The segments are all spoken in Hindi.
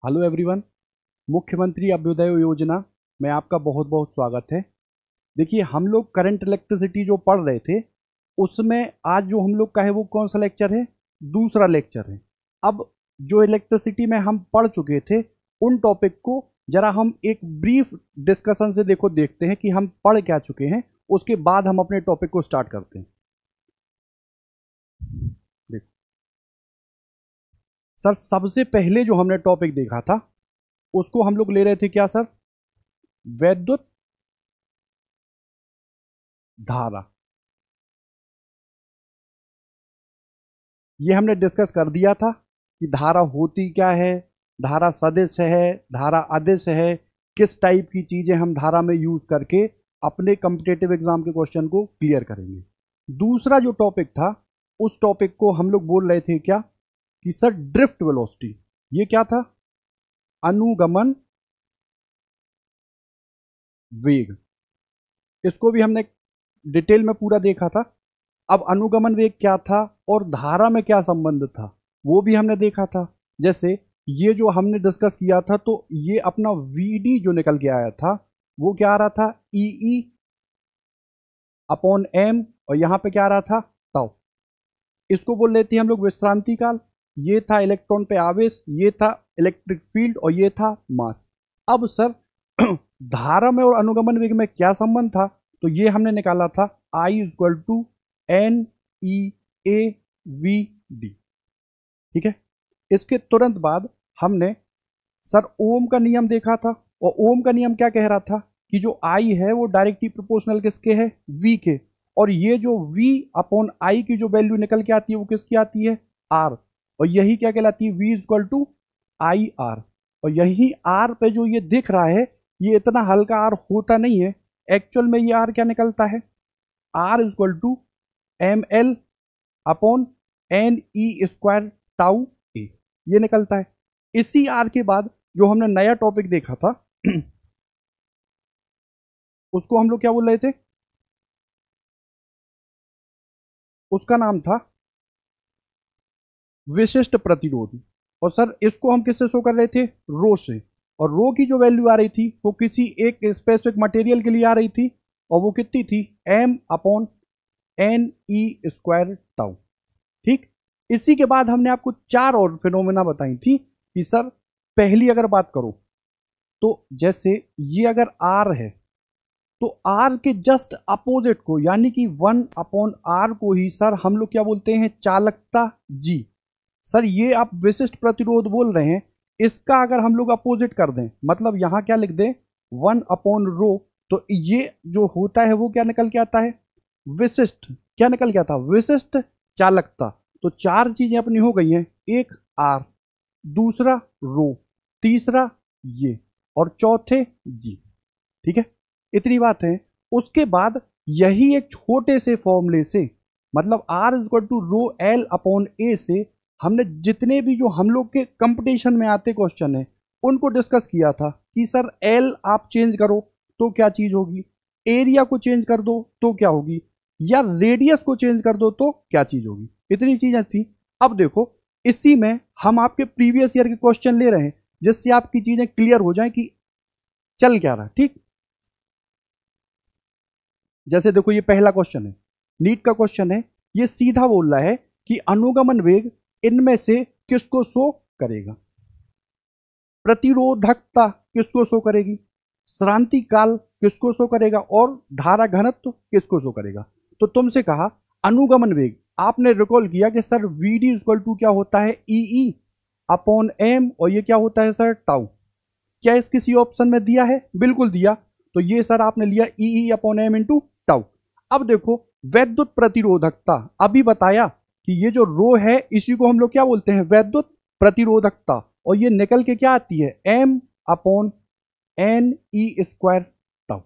Hello everyone. मुख्यमंत्री अभ्युदय योजना में आपका बहुत बहुत स्वागत है। देखिए, हम लोग करंट इलेक्ट्रिसिटी जो पढ़ रहे थे उसमें आज जो हम लोग का है वो कौन सा लेक्चर है? दूसरा लेक्चर है। अब जो इलेक्ट्रिसिटी में हम पढ़ चुके थे उन टॉपिक को जरा हम एक ब्रीफ डिस्कशन से देखते हैं कि हम पढ़ क्या चुके हैं। उसके बाद हम अपने टॉपिक को स्टार्ट करते हैं। देखो सर, सबसे पहले जो हमने टॉपिक देखा था उसको हम लोग ले रहे थे क्या सर? वैद्युत धारा। ये हमने डिस्कस कर दिया था कि धारा होती क्या है, धारा सदिश है, धारा अदिश है, किस टाइप की चीज़ें हम धारा में यूज़ करके अपने कम्पिटेटिव एग्जाम के क्वेश्चन को क्लियर करेंगे। दूसरा जो टॉपिक था उस टॉपिक को हम लोग बोल रहे थे क्या कि सर ड्रिफ्ट वेलोसिटी। ये क्या था? अनुगमन वेग। इसको भी हमने डिटेल में पूरा देखा था। अब अनुगमन वेग क्या था और धारा में क्या संबंध था वो भी हमने देखा था। जैसे ये जो हमने डिस्कस किया था तो ये अपना वीडी जो निकल के आया था वो क्या आ रहा था? ई अपॉन एम, और यहाँ पे क्या आ रहा था? ताउ। इसको बोल रहे थे हम लोग विश्रांति काल। ये था इलेक्ट्रॉन पे आवेश, ये था इलेक्ट्रिक फील्ड और ये था मास। अब सर धारा में और अनुगमन वेग में क्या संबंध था? तो ये हमने निकाला था I equal to N E A V D. ठीक है। इसके तुरंत बाद हमने सर ओम का नियम देखा था, और ओम का नियम क्या कह रहा था कि जो आई है वो डायरेक्टली प्रोपोर्शनल किसके है? वी के। और ये जो वी अपॉन आई की जो वैल्यू निकल के आती है वो किसकी आती है? आर। और यही क्या कहलाती है? V equal to I R. और यही आर पे जो ये दिख रहा है ये इतना हल्का आर होता नहीं है। एक्चुअल में ये आर क्या निकलता है? R equal to M L upon N E square tau A. ये निकलता है। इसी आर के बाद जो हमने नया टॉपिक देखा था उसको हम लोग क्या बोल रहे थे? उसका नाम था विशिष्ट प्रतिरोध। और सर इसको हम किससे शो कर रहे थे? रो से। और रो की जो वैल्यू आ रही थी वो किसी एक स्पेसिफिक मटेरियल के लिए आ रही थी, और वो कितनी थी? M upon N E square tau. ठीक। इसी के बाद हमने आपको चार और फिनोमेना बताई थी कि सर पहली अगर बात करो तो जैसे ये अगर आर है तो आर के जस्ट अपोजिट को यानी कि 1/r को ही सर हम लोग क्या बोलते हैं? चालकता जी। सर ये आप विशिष्ट प्रतिरोध बोल रहे हैं, इसका अगर हम लोग अपोजिट कर दें मतलब यहां क्या लिख दें? 1/रो, तो ये जो होता है वो क्या निकल के आता है? विशिष्ट। क्या निकल के आता? विशिष्ट चालकता। तो चार चीजें अपनी हो गई हैं। एक आर, दूसरा रो, तीसरा ये, और चौथे जी। ठीक है। इतनी बात है। उसके बाद यही एक छोटे से फॉर्मूले से मतलब R equal to rho L upon A से हमने जितने भी जो हम लोग के कंपटीशन में आते क्वेश्चन है उनको डिस्कस किया था कि सर एल आप चेंज करो तो क्या चीज होगी, एरिया को चेंज कर दो तो क्या होगी, या रेडियस को चेंज कर दो तो क्या चीज होगी। इतनी चीजें थी। अब देखो इसी में हम आपके प्रीवियस ईयर के क्वेश्चन ले रहे हैं जिससे आपकी चीजें क्लियर हो जाए कि चल क्या रहा है। ठीक। जैसे देखो ये पहला क्वेश्चन है, नीट का क्वेश्चन है। ये सीधा बोल रहा है कि अनुगमन वेग इनमें से किसको शो करेगा? प्रतिरोधकता किसको शो करेगी, श्रांति काल किसको शो करेगा, और धारा घनत्व किसको शो करेगा। तो तुमसे कहा अनुगमन वेग, आपने रिकॉल किया कि sir V D equal to क्या होता है? ई अपॉन एम, और ये क्या होता है सर? टाउ। क्या इस किसी ऑप्शन में दिया है? बिल्कुल दिया। तो ये सर आपने लिया E upon M into tau. अब देखो वैद्युत प्रतिरोधकता अभी बताया कि ये जो रो है इसी को हम लोग क्या बोलते हैं? वैद्युत प्रतिरोधकता। और ये निकल के क्या आती है? M upon N E square tau.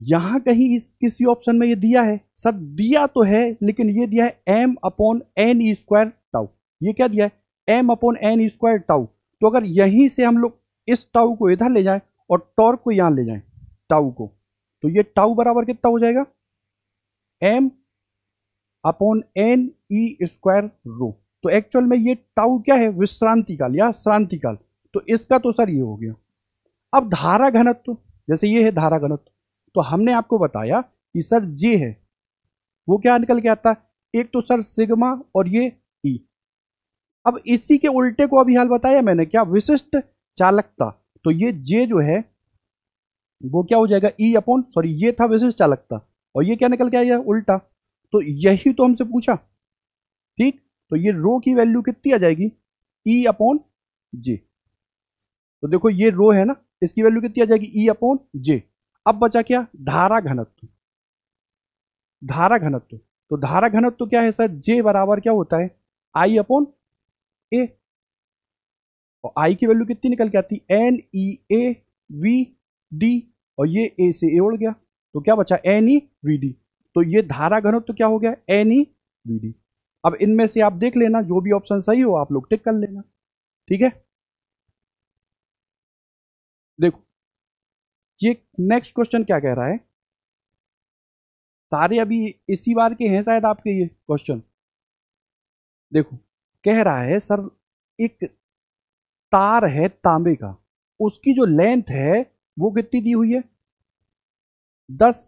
यहां कहीं इस किसी ऑप्शन में ये दिया है? सर दिया तो है, लेकिन ये दिया है M upon N E square tau. ये क्या दिया है? M upon N E square tau. तो अगर यहीं से हम लोग इस टाउ को इधर ले जाएं और टॉर्क को यहां ले जाएं टाउ को, तो ये टाउ बराबर कितना हो जाएगा? M upon N E square rho. तो एक्चुअल में ये टाउ क्या है, विश्रांति काल या श्रांति काल। तो इसका तो सर ये हो गया। अब धारा घनत्व, जैसे ये है धारा घनत्व, तो हमने आपको बताया कि सर जे है वो क्या निकल के आता है, एक तो सर सिग्मा और ये ई। अब इसी के उल्टे को अभी हाल बताया मैंने, क्या, विशिष्ट चालकता। तो ये जे जो है वो क्या हो जाएगा, ई अपॉन, सॉरी ये था विशिष्ट चालकता और ये क्या निकल के आएगा उल्टा। तो यही तो हमसे पूछा, ठीक। तो ये रो की वैल्यू कितनी आ जाएगी, ई अपॉन जे। तो देखो ये रो है ना, इसकी वैल्यू कितनी आ जाएगी, ई अपॉन जे। अब बचा क्या, धारा घनत्व। धारा घनत्व, तो धारा घनत्व क्या है सर, जे बराबर क्या होता है, आई अपॉन ए। और आई की वैल्यू कितनी निकल के आती, N E A V D, और ये ए से ए उड़ गया तो क्या बचा, एन ई वी डी। तो ये धारा घनत्व तो क्या हो गया, एन ई वी डी। अब इनमें से आप देख लेना, जो भी ऑप्शन सही हो आप लोग टिक कर लेना, ठीक है। देखो ये नेक्स्ट क्वेश्चन क्या कह रहा है, सारे अभी इसी बार के हैं शायद आपके ये क्वेश्चन। देखो कह रहा है सर एक तार है तांबे का, उसकी जो लेंथ है वो कितनी दी हुई है, 10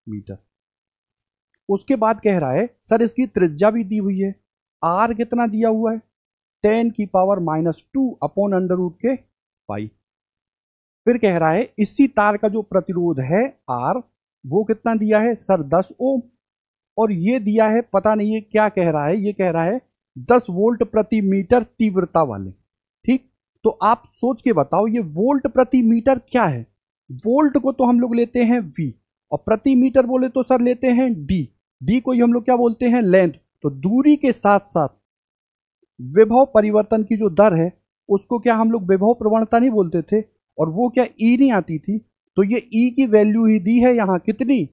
मीटर। उसके बाद कह रहा है सर इसकी त्रिज्या भी दी हुई है, आर कितना दिया हुआ है, 10⁻⁻² अपॉन अंडर रूट के पाई। फिर कह रहा है इसी तार का जो प्रतिरोध है आर वो कितना दिया है सर, 10 ओम। और ये दिया है, पता नहीं ये क्या कह रहा है, ये कह रहा है 10 वोल्ट प्रति मीटर तीव्रता वाले, ठीक। तो आप सोच के बताओ ये वोल्ट प्रति मीटर क्या है, वोल्ट को तो हम लोग लेते हैं वी और प्रति मीटर बोले तो सर लेते हैं डी। डी को ही हम लोग क्या बोलते हैं, लेंथ। तो दूरी के साथ साथ विभव परिवर्तन की जो दर है उसको क्या हम लोग विभव प्रवणता नहीं बोलते थे, और वो क्या ई नहीं आती थी। तो ये ई की वैल्यू ही दी है यहां कितनी,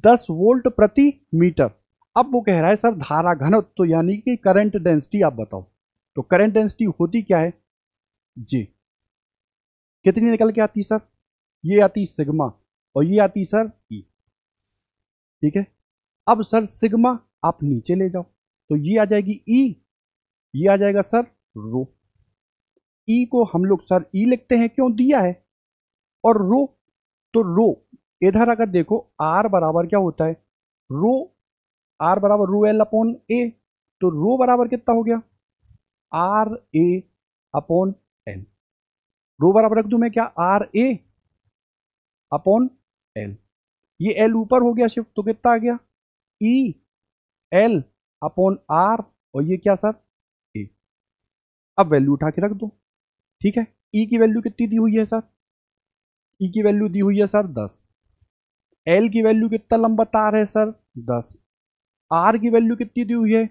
10 वोल्ट प्रति मीटर। अब वो कह रहा है सर धारा घनत्व, तो यानी कि करंट डेंसिटी आप बताओ। तो करंट डेंसिटी होती क्या है, जी कितनी निकल के आती सर, ये आती सिग्मा और ये आती सर ई, ठीक है। अब सर सिग्मा आप नीचे ले जाओ तो ये आ जाएगी ई, ये आ जाएगा सर रो। ई को हम लोग सर ई लिखते हैं, क्यों दिया है, और रो, तो रो इधर अगर देखो आर बराबर क्या होता है, रो, आर बराबर रो एल अपॉन ए। तो रो बराबर कितना हो गया, आर ए अपॉन एल। रो बराबर रख दूं मैं क्या, आर ए अपॉन एल। ये एल ऊपर हो गया शिफ्ट तो कितना आ गया, ई एल अपॉन आर, और ये क्या सर ए। अब वैल्यू उठा के रख दो, ठीक है। ई की वैल्यू कितनी दी हुई है सर, ई की वैल्यू दी हुई है सर 10। एल की वैल्यू कितना लंबा तार है सर 10। आर की वैल्यू कितनी दी हुई है,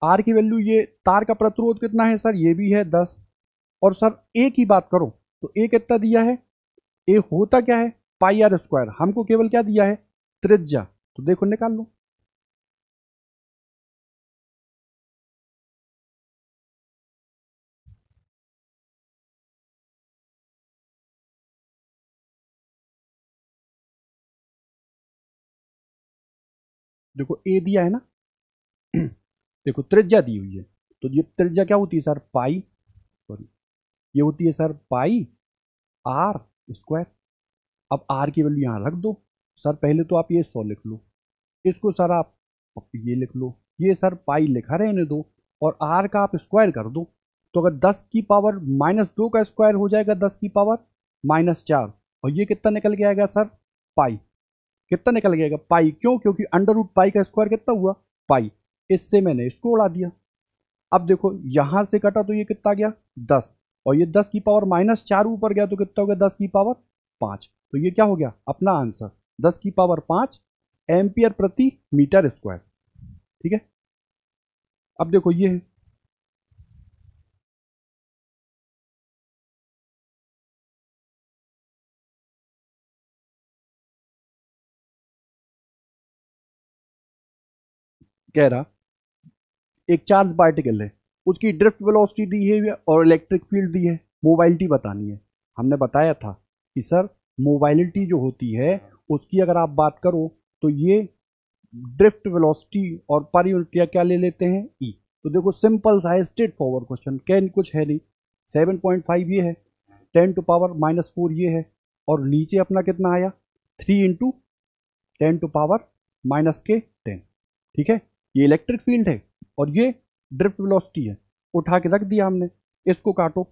आर की वैल्यू, ये तार का प्रतिरोध कितना है सर, ये भी है 10। और सर ए की बात करो तो ए कितना दिया है, ए होता क्या है पाई आर स्क्वायर, हमको केवल क्या दिया है, त्रिज्या। तो देखो निकाल लो, देखो ए दिया है ना देखो त्रिज्या दी हुई है, तो ये त्रिज्या क्या होती है सर, पाई, सॉरी ये होती है सर पाई आर स्क्वायर। अब आर की वैल्यू यहां रख दो सर, पहले तो आप ये 100 लिख लो, इसको सर आप ये लिख लो, ये सर पाई लिखा रहने दो, और आर का आप स्क्वायर कर दो। तो अगर 10 की पावर -2 का स्क्वायर हो जाएगा 10 की पावर -4, और ये कितना निकल के आएगा सर, पाई। कितना निकल गया पाई, क्यों, क्योंकि अंडर रूट पाई का स्क्वायर कितना हुआ, पाई। इससे मैंने इसको उड़ा दिया। अब देखो यहां से कटा तो ये कितना गया 10, और ये 10 की पावर -4 ऊपर गया तो कितना हो गया 10 की पावर 5। तो ये क्या हो गया अपना आंसर 10 की पावर 5 एम्पियर प्रति मीटर स्क्वायर, ठीक है। अब देखो ये है, कह रहा एक चार्ज पार्टिकल है, उसकी ड्रिफ्ट वेलोसिटी दी है और इलेक्ट्रिक फील्ड दी है, मोबाइलिटी बतानी है। हमने बताया था कि सर मोबाइलिटी जो होती है उसकी अगर आप बात करो तो ये ड्रिफ्ट वेलोसिटी और पर यूनिट क्या ले लेते हैं ई। तो देखो सिंपल सा है, स्ट्रेट फॉरवर्ड क्वेश्चन, कैन कुछ है नहीं। 7.5 ये है, 10⁻⁻4 ये है, और नीचे अपना कितना आया 3 इंटू 10⁻⁻10। ठीक है, ये इलेक्ट्रिक फील्ड है और ये ड्रिफ्ट वेलोसिटी है, उठा के रख दिया हमने। इसको काटो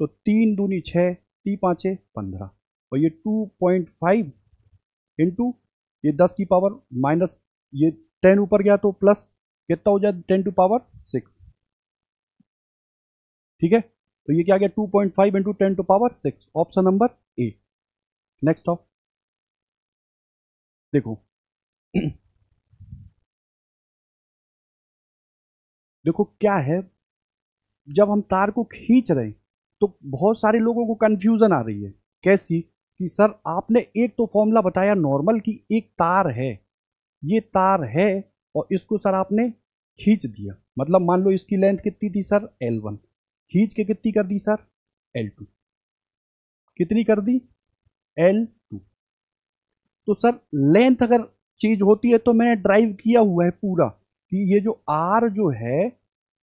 तो 3 दूनी 6, 3 पाँचे 15, और ये 2.5 इंटू ये 10 की पावर माइनस ये 10 ऊपर गया तो प्लस कितना हो जाए 10⁻6। ठीक है, तो ये क्या आ गया 2.5 into 10⁻6, option number A. Next of देखो देखो क्या है, जब हम तार को खींच रहे हैं तो बहुत सारे लोगों को कंफ्यूजन आ रही है। कैसी कि सर आपने एक तो फॉर्मूला बताया नॉर्मल की एक तार है, ये तार है और इसको सर आपने खींच दिया, मतलब मान लो इसकी लेंथ कितनी थी सर L1, खींच के कितनी कर दी सर L2, कितनी कर दी L2। तो सर लेंथ अगर चीज होती है तो मैंने ड्राइव किया हुआ है पूरा कि ये जो R जो है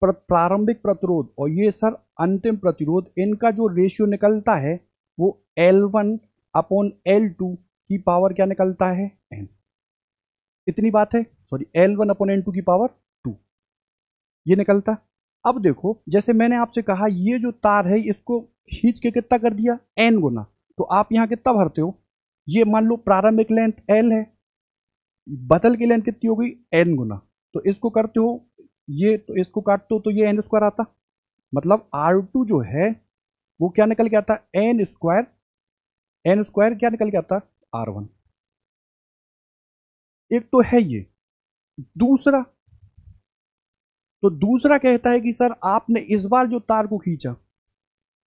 प्रारंभिक प्रतिरोध और ये सर अंतिम प्रतिरोध, इनका जो रेशियो निकलता है वो L1/L2 की पावर क्या निकलता है n। इतनी बात है, सॉरी L1/N2 की पावर 2 ये निकलता। अब देखो जैसे मैंने आपसे कहा ये जो तार है इसको खींच के कितना कर दिया n गुना, तो आप यहाँ कितना भरते हो, ये मान लो प्रारंभिक लेंथ L है, बदल की लेंथ कितनी हो गई n गुना, तो इसको करते हो ये, तो इसको काटते हो तो ये n स्क्वायर आता, मतलब R2 जो है वो क्या निकल के आता n स्क्वायर क्या निकल के आता R1। एक तो है ये, दूसरा तो दूसरा कहता है कि सर आपने इस बार जो तार को खींचा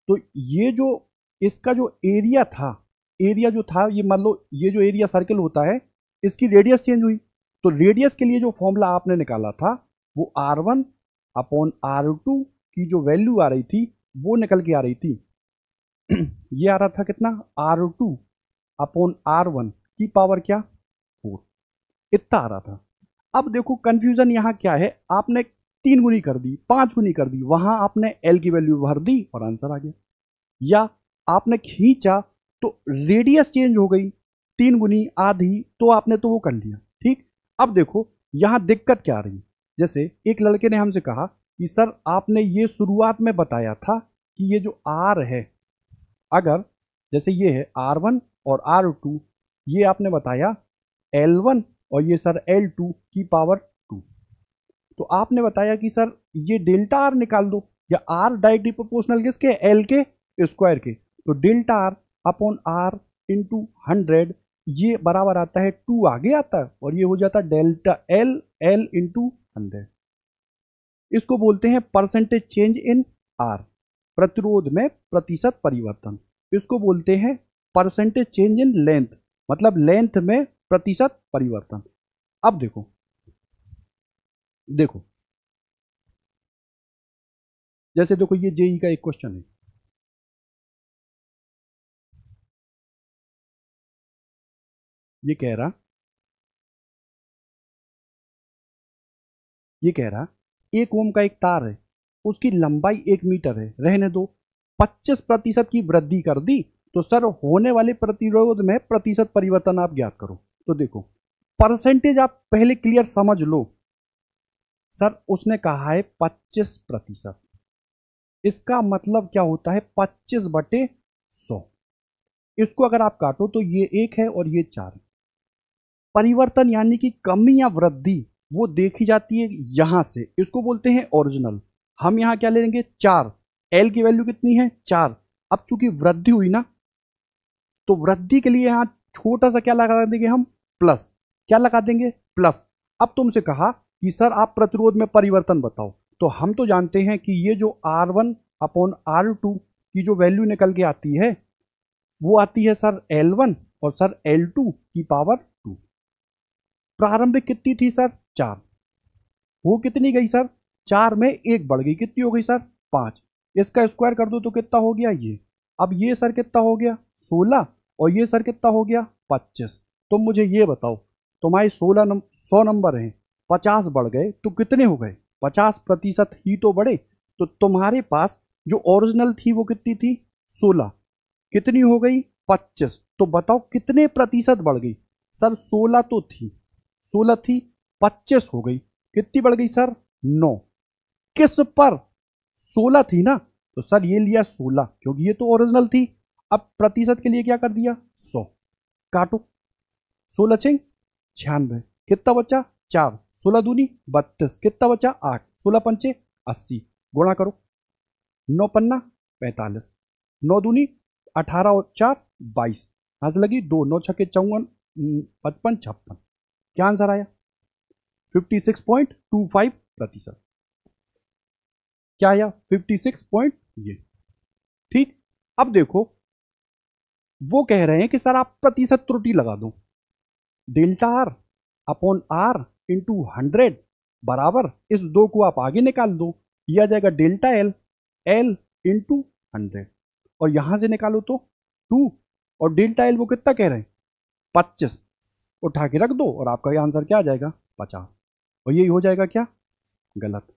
तो ये जो इसका जो एरिया था, एरिया जो था ये मान लो ये जो एरिया सर्कल होता है इसकी रेडियस चेंज हुई, तो रेडियस के लिए जो फॉर्मूला आपने निकाला था वो R1/R2 की जो वैल्यू आ रही थी वो निकल के आ रही थी ये आ रहा था कितना R2/R1 की पावर क्या 4, इतना आ रहा था। अब देखो कंफ्यूजन यहाँ क्या है, आपने 3 गुनी कर दी 5 गुनी कर दी, वहां आपने L की वैल्यू भर दी और आंसर आ गया, या आपने खींचा तो रेडियस चेंज हो गई 3 गुनी आधी, तो आपने तो वो कर लिया। ठीक, अब देखो यहां दिक्कत क्या आ रही, जैसे एक लड़के ने हमसे कहा कि सर आपने ये शुरुआत में बताया था कि ये जो R है, अगर जैसे ये है R1 और R2, ये आपने बताया L1 और ये सर L2 की पावर 2, तो आपने बताया कि सर ये डेल्टा R निकाल दो, या R डायरेक्टली प्रोपोर्शनल किसके L के स्क्वायर के, तो डेल्टा R/R इंटू 100 ये बराबर आता है 2 आगे आता है और ये हो जाता है डेल्टा L इंटू 100। इसको बोलते हैं परसेंटेज चेंज इन R, प्रतिरोध में प्रतिशत परिवर्तन। इसको बोलते हैं परसेंटेज चेंज इन लेंथ, मतलब लेंथ में प्रतिशत परिवर्तन। अब देखो देखो जैसे देखो ये जेई का एक क्वेश्चन है, ये कह रहा 1 ओम का एक तार है, उसकी लंबाई 1 मीटर है, रहने दो 25% की वृद्धि कर दी, तो सर होने वाले प्रतिरोध में प्रतिशत परिवर्तन आप ज्ञात करो। तो देखो परसेंटेज आप पहले क्लियर समझ लो, सर उसने कहा है 25%, इसका मतलब क्या होता है 25/100, इसको अगर आप काटो तो ये 1 है और ये 4 है। परिवर्तन यानी कि कमी या वृद्धि वो देखी जाती है यहां से, इसको बोलते हैं ओरिजिनल। हम यहां क्या लेंगे 4, एल की वैल्यू कितनी है 4, अब चूंकि वृद्धि हुई ना तो वृद्धि के लिए यहां छोटा सा क्या लगा देंगे हम प्लस, क्या लगा देंगे प्लस। अब तुमसे कहा कि सर आप प्रतिरोध में परिवर्तन बताओ, तो हम तो जानते हैं कि ये जो R1/R2 की जो वैल्यू निकल के आती है वो आती है सर L1 और सर L2 की पावर 2। प्रारंभिक कितनी थी सर 4, वो कितनी गई सर 4 में 1 बढ़ गई, कितनी हो गई सर 5, इसका स्क्वायर कर दो तो कितना हो गया ये। अब ये सर कितना हो गया 16 और ये सर कितना हो गया 25। तुम मुझे ये बताओ तुम्हारे 100 नंबर हैं, 50 बढ़ गए तो कितने हो गए 50% ही तो बढ़े। तो तुम्हारे पास जो ओरिजिनल थी वो कितनी थी? 16, कितनी हो गई? 25। तो बताओ कितने प्रतिशत बढ़ गई? सर 16 तो थी, 16 थी, 25 हो गई, कितनी बढ़ गई सर? 9। किस पर? 16 थी ना, तो सर ये लिया 16 क्योंकि ये तो ओरिजिनल थी। अब प्रतिशत के लिए क्या कर दिया? 100। काटो, 16 छिंग 96, कितना बचा? 4, 16 दूनी 32, कितना बचा? 8, 16 पंचे 80, गुणा करो, 9 पन्ना 45, 9 दूनी 18 और 4 22, यहां से लगी 2, 9 छक्के 54, 55, 56। क्या आंसर आया? 56.25%। क्या आया? 56 पॉइंट ये। ठीक। अब देखो, वो कह रहे हैं कि सर आप प्रतिशत त्रुटि लगा दो। Delta R upon R into 100 बराबर, इस 2 को आप आगे निकाल दो, यह आ जाएगा डेल्टा एल, एल इंटू 100, और यहां से निकालो तो 2, और डेल्टा एल वो कितना कह रहे हैं? 25, उठा के रख दो और आपका ये आंसर क्या आ जाएगा? 50। और यही हो जाएगा क्या? गलत।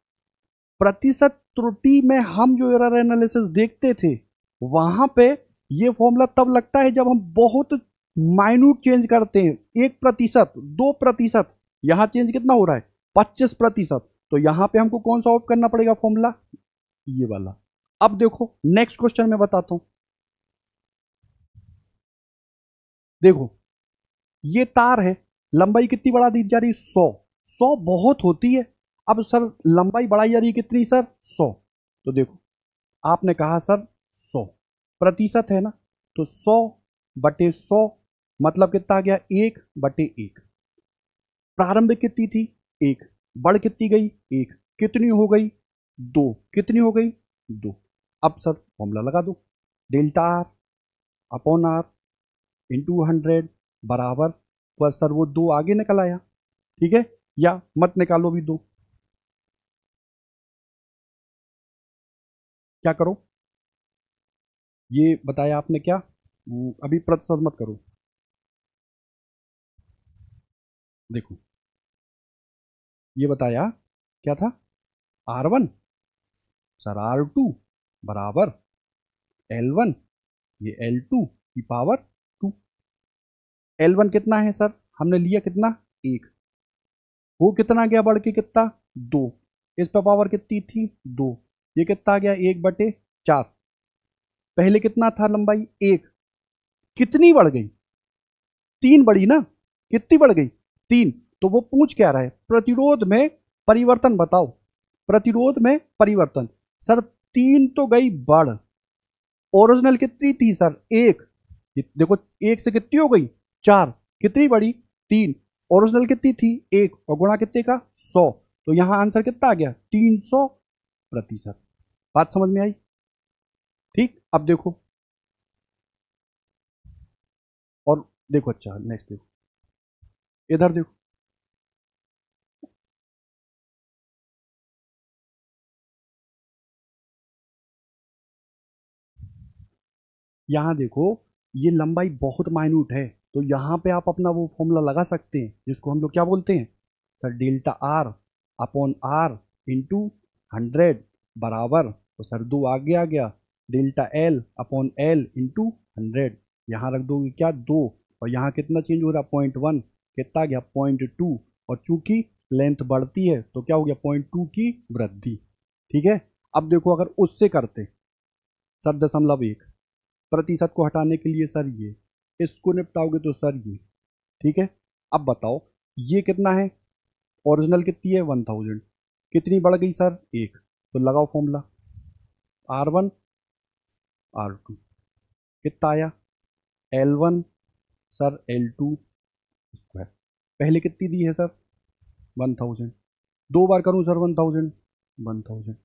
प्रतिशत त्रुटि में हम जो एरर एनालिसिस देखते थे, वहां पे ये फॉर्मूला तब लगता है जब हम बहुत माइन्यूट चेंज करते हैं। 1%, 2%, यहां चेंज कितना हो रहा है? 25%। तो यहां पे हमको कौन सा ऑफ करना पड़ेगा फॉर्मूला? ये वाला। अब देखो नेक्स्ट क्वेश्चन में बताता हूं। देखो, ये तार है, लंबाई कितनी बढ़ा दी जा रही? 100। 100 बहुत होती है। अब सर लंबाई बढ़ाई जा रही है कितनी सर? 100। तो देखो, आपने कहा सर 100 प्रतिशत है ना, तो 100 बटे 100 मतलब कितना आ गया? 1/1। प्रारंभिक कितनी थी? 1। बढ़ कितनी गई? 1। कितनी हो गई? 2। कितनी हो गई? 2। अब सर फॉर्मूला लगा दो, delta R upon R into 100 बराबर, पर सर वो 2 आगे निकल आया, ठीक है, या मत निकालो भी 2। क्या करो? ये बताया आपने क्या? अभी प्रतिशत मत करो। देखो, ये बताया क्या था? R1 सर R2 बराबर L1, ये L2 की पावर 2। L1 कितना है सर? हमने लिया कितना? 1। वो कितना गया बढ़ के? कितना? 2। इस पर पावर कितनी थी? 2। ये कितना आ गया? 1/4। पहले कितना था लंबाई? 1। कितनी बढ़ गई? 3 बढ़ी ना। कितनी बढ़ गई? 3। तो वो पूछ क्या रहा है? प्रतिरोध में परिवर्तन बताओ। प्रतिरोध में परिवर्तन। सर 3 तो गई बढ़, ओरिजिनल कितनी थी सर? 1। देखो 1 से कितनी हो गई? 4। कितनी बढ़ी? 3। ओरिजिनल कितनी थी? 1, और गुणा कितने का? 100। तो यहां आंसर कितना आ गया? 300%। बात समझ में आई? ठीक। अब देखो, और देखो, अच्छा नेक्स्ट देखो, इधर देखो, यहां देखो, ये लंबाई बहुत माइन्यूट है, तो यहां पे आप अपना वो फॉर्मूला लगा सकते हैं जिसको हम लोग क्या बोलते हैं sir? Delta R upon R into 100 बराबर, तो सर 2 आगे आ गया, delta L upon L into 100। यहाँ रख दोगे क्या? 2, और यहाँ कितना चेंज हो रहा? 0.1, कितना आ गया? 0.2, और चूंकि लेंथ बढ़ती है तो क्या हो गया? 0.2 की वृद्धि। ठीक है। अब देखो, अगर उससे करते सर 0.1, प्रतिशत को हटाने के लिए सर ये, इसको निपटाओगे तो सर ये, ठीक है। अब बताओ, ये कितना है? ओरिजिनल कितनी है? 1000। कितनी बढ़ गई सर? 1। तो लगाओ फॉर्मूला, R1 R2 कितना आया? L1 sir L2 square. पहले कितनी दी है सर? 1000। 2 बार करूं सर? 1000 1000।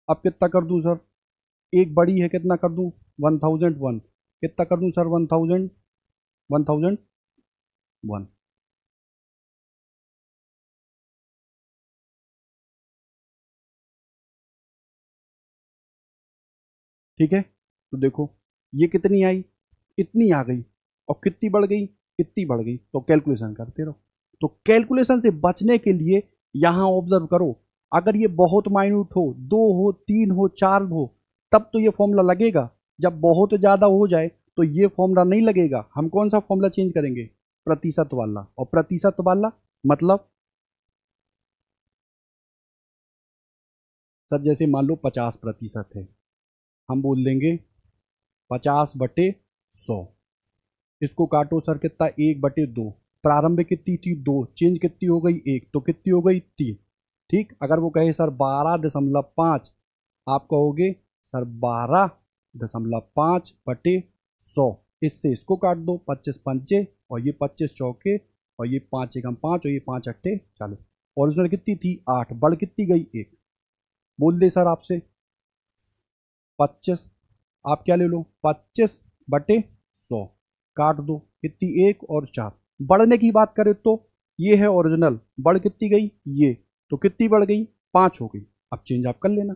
अब कितना कर दूं सर? एक बड़ी है, कितना कर दूं? 1001। कितना कर दूं सर? 1000 1001। ठीक है। तो देखो, ये कितनी आई? इतनी आ गई, और कितनी बढ़ गई? इतनी बढ़ गई। तो कैलकुलेशन करते रहो। तो कैलकुलेशन से बचने के लिए यहां ऑब्जर्व करो, अगर ये बहुत माइन्यूट हो, 2 हो, 3 हो, 4 हो, तब तो ये फॉर्मूला लगेगा। जब बहुत ज़्यादा हो जाए तो ये फॉर्मूला नहीं लगेगा। हम कौन सा फॉर्मूला चेंज करेंगे? प्रतिशत वाला। और प्रतिशत वाला मतलब सर जैसे मान लो 50% है, हम बोल देंगे 50/100। इसको काटो सर कितना, 1/2। प्रारंभिक कितनी थी? 2। चेंज कितनी हो गई? 1। तो कितनी हो गई? 3। ठीक। अगर वो कहे सर 12.5, आप कहोगे सर 12.5/100। इससे इसको काट दो, 25 पंचे और ये 25 चौके और ये 5 एकम 5 और ये 5 अट्ठे 40। ओरिजिनल कितनी थी? 8। बढ़ कितनी गई? 1। बोल दे सर आपसे 25, आप क्या ले लो 25/100, काट दो कितनी? 1 और 4। बढ़ने की बात करें तो ये है ओरिजिनल, बढ़ कितनी गई? ये। तो कितनी बढ़ गई? 5 हो गई। अब चेंज आप कर लेना।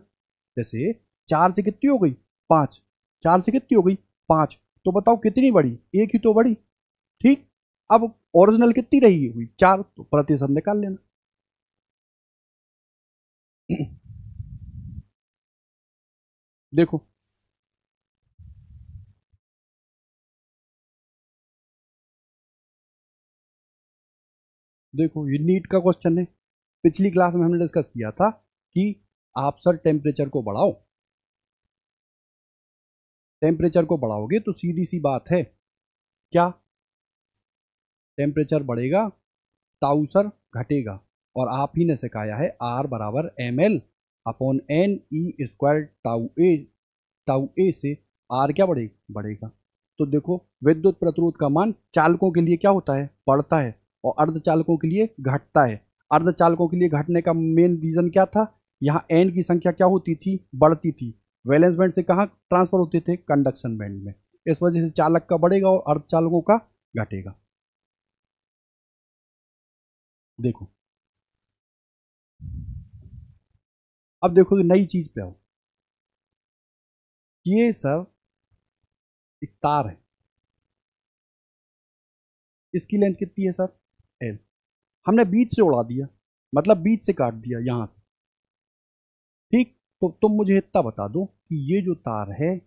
जैसे 4 से कितनी हो गई? 5। 4 से कितनी हो गई? 5। तो बताओ कितनी बढ़ी? 1 ही तो बढ़ी। ठीक। अब ओरिजिनल कितनी रही हुई? 4। तो प्रतिशत निकाल लेना। देखो देखो ये नीट का क्वेश्चन है। पिछली क्लास में हमने डिस्कस किया था कि आप सर टेम्परेचर को बढ़ाओ, टेम्परेचर को बढ़ाओगे तो सीधी सी बात है, क्या टेम्परेचर बढ़ेगा, ताऊ सर घटेगा। और आप ही ने सिखाया है R = ml/n/e² टाउ ए से आर क्या बढ़ेगा? बढ़ेगा। तो देखो विद्युत प्रतिरोध का मान चालकों के लिए क्या होता है? बढ़ता है। और अर्धचालकों के लिए घटता है। अर्धचालकों के लिए घटने का मेन रीजन क्या था? यहाँ एन की संख्या क्या होती थी? बढ़ती थी। वैलेंस बैंड से कहाँ ट्रांसफर होते थे? कंडक्शन बैंड में। इस वजह से चालक का बढ़ेगा और अर्धचालकों का घटेगा। देखो अब देखो नई चीज पे आओ। ये सर एक तार है, इसकी लेंथ कितनी है सर? एल। हमने बीच से उड़ा दिया, मतलब बीच से काट दिया यहां से। ठीक। तो तुम मुझे इतना बता दो कि ये जो तार है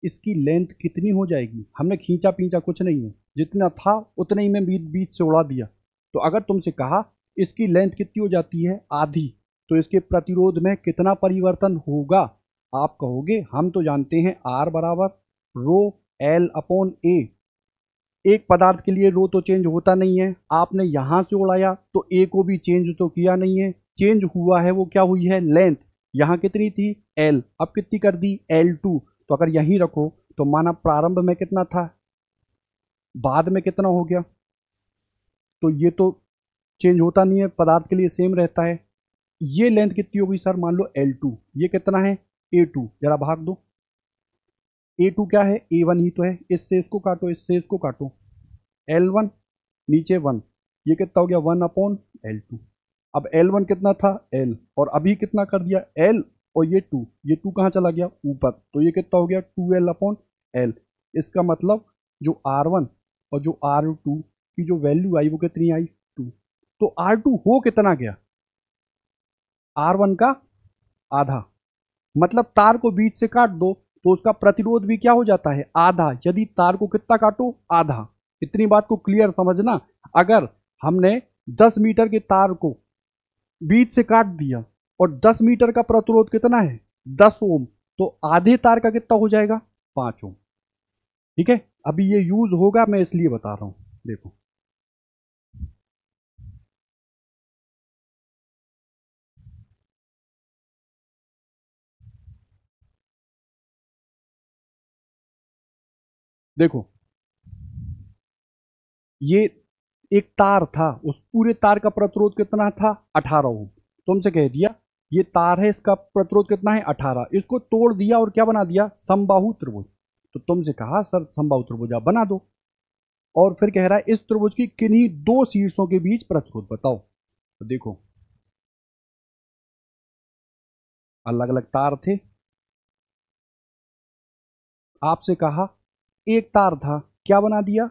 इसकी लेंथ कितनी हो जाएगी? हमने खींचा पींचा कुछ नहीं है, जितना था उतने ही में बीच बीच से उड़ा दिया। तो अगर तुमसे कहा इसकी लेंथ कितनी हो जाती है? आधी, तो इसके प्रतिरोध में कितना परिवर्तन होगा? आप कहोगे हम तो जानते हैं R बराबर रो L/A। एक पदार्थ के लिए रो तो चेंज होता नहीं है। आपने यहां से उड़ाया तो ए को भी चेंज तो किया नहीं है। चेंज हुआ है वो क्या हुई है? लेंथ। यहां कितनी थी? एल, अब कितनी कर दी? L2। तो अगर यहीं रखो तो माना प्रारंभ में कितना था, बाद में कितना हो गया? तो ये तो चेंज होता नहीं है, पदार्थ के लिए सेम रहता है। ये लेंथ कितनी होगी सर? मान लो L2। ये कितना है? A2। जरा भाग दो। A2 क्या है? A1 ही तो है। इससे इसको काटो, इससे इसको काटो। L1 नीचे 1, ये कितना हो गया? 1/L2। अब L1 कितना था? L, और अभी कितना कर दिया? L, और ये 2, ये 2 कहाँ चला गया? ऊपर। तो ये कितना हो गया? 2L/L। इसका मतलब जो R1 और जो R2 की जो वैल्यू आई वो कितनी आई? 2। तो R2 हो कितना गया? R1 का आधा। मतलब तार को बीच से काट दो तो उसका प्रतिरोध भी क्या हो जाता है? आधा। यदि तार को कितना काटो? आधा। इतनी बात को क्लियर समझना। अगर हमने 10 मीटर के तार को बीच से काट दिया और 10 मीटर का प्रतिरोध कितना है? 10 ओम। तो आधे तार का कितना हो जाएगा? 5 ओम। ठीक है। अभी ये यूज होगा, मैं इसलिए बता रहा हूं। देखो देखो ये एक तार था, उस पूरे तार का प्रतिरोध कितना था? 18 ओम। तुमसे कह दिया ये तार है, इसका प्रतिरोध कितना है? 18। इसको तोड़ दिया और क्या बना दिया? समबाहु त्रिभुज। तो तुमसे कहा सर समबाहु त्रिभुज आप बना दो, और फिर कह रहा है इस त्रिभुज की किन्हीं दो शीर्षों के बीच प्रतिरोध बताओ। तो देखो अलग अलग तार थे, आपसे कहा एक तार था, क्या बना दिया?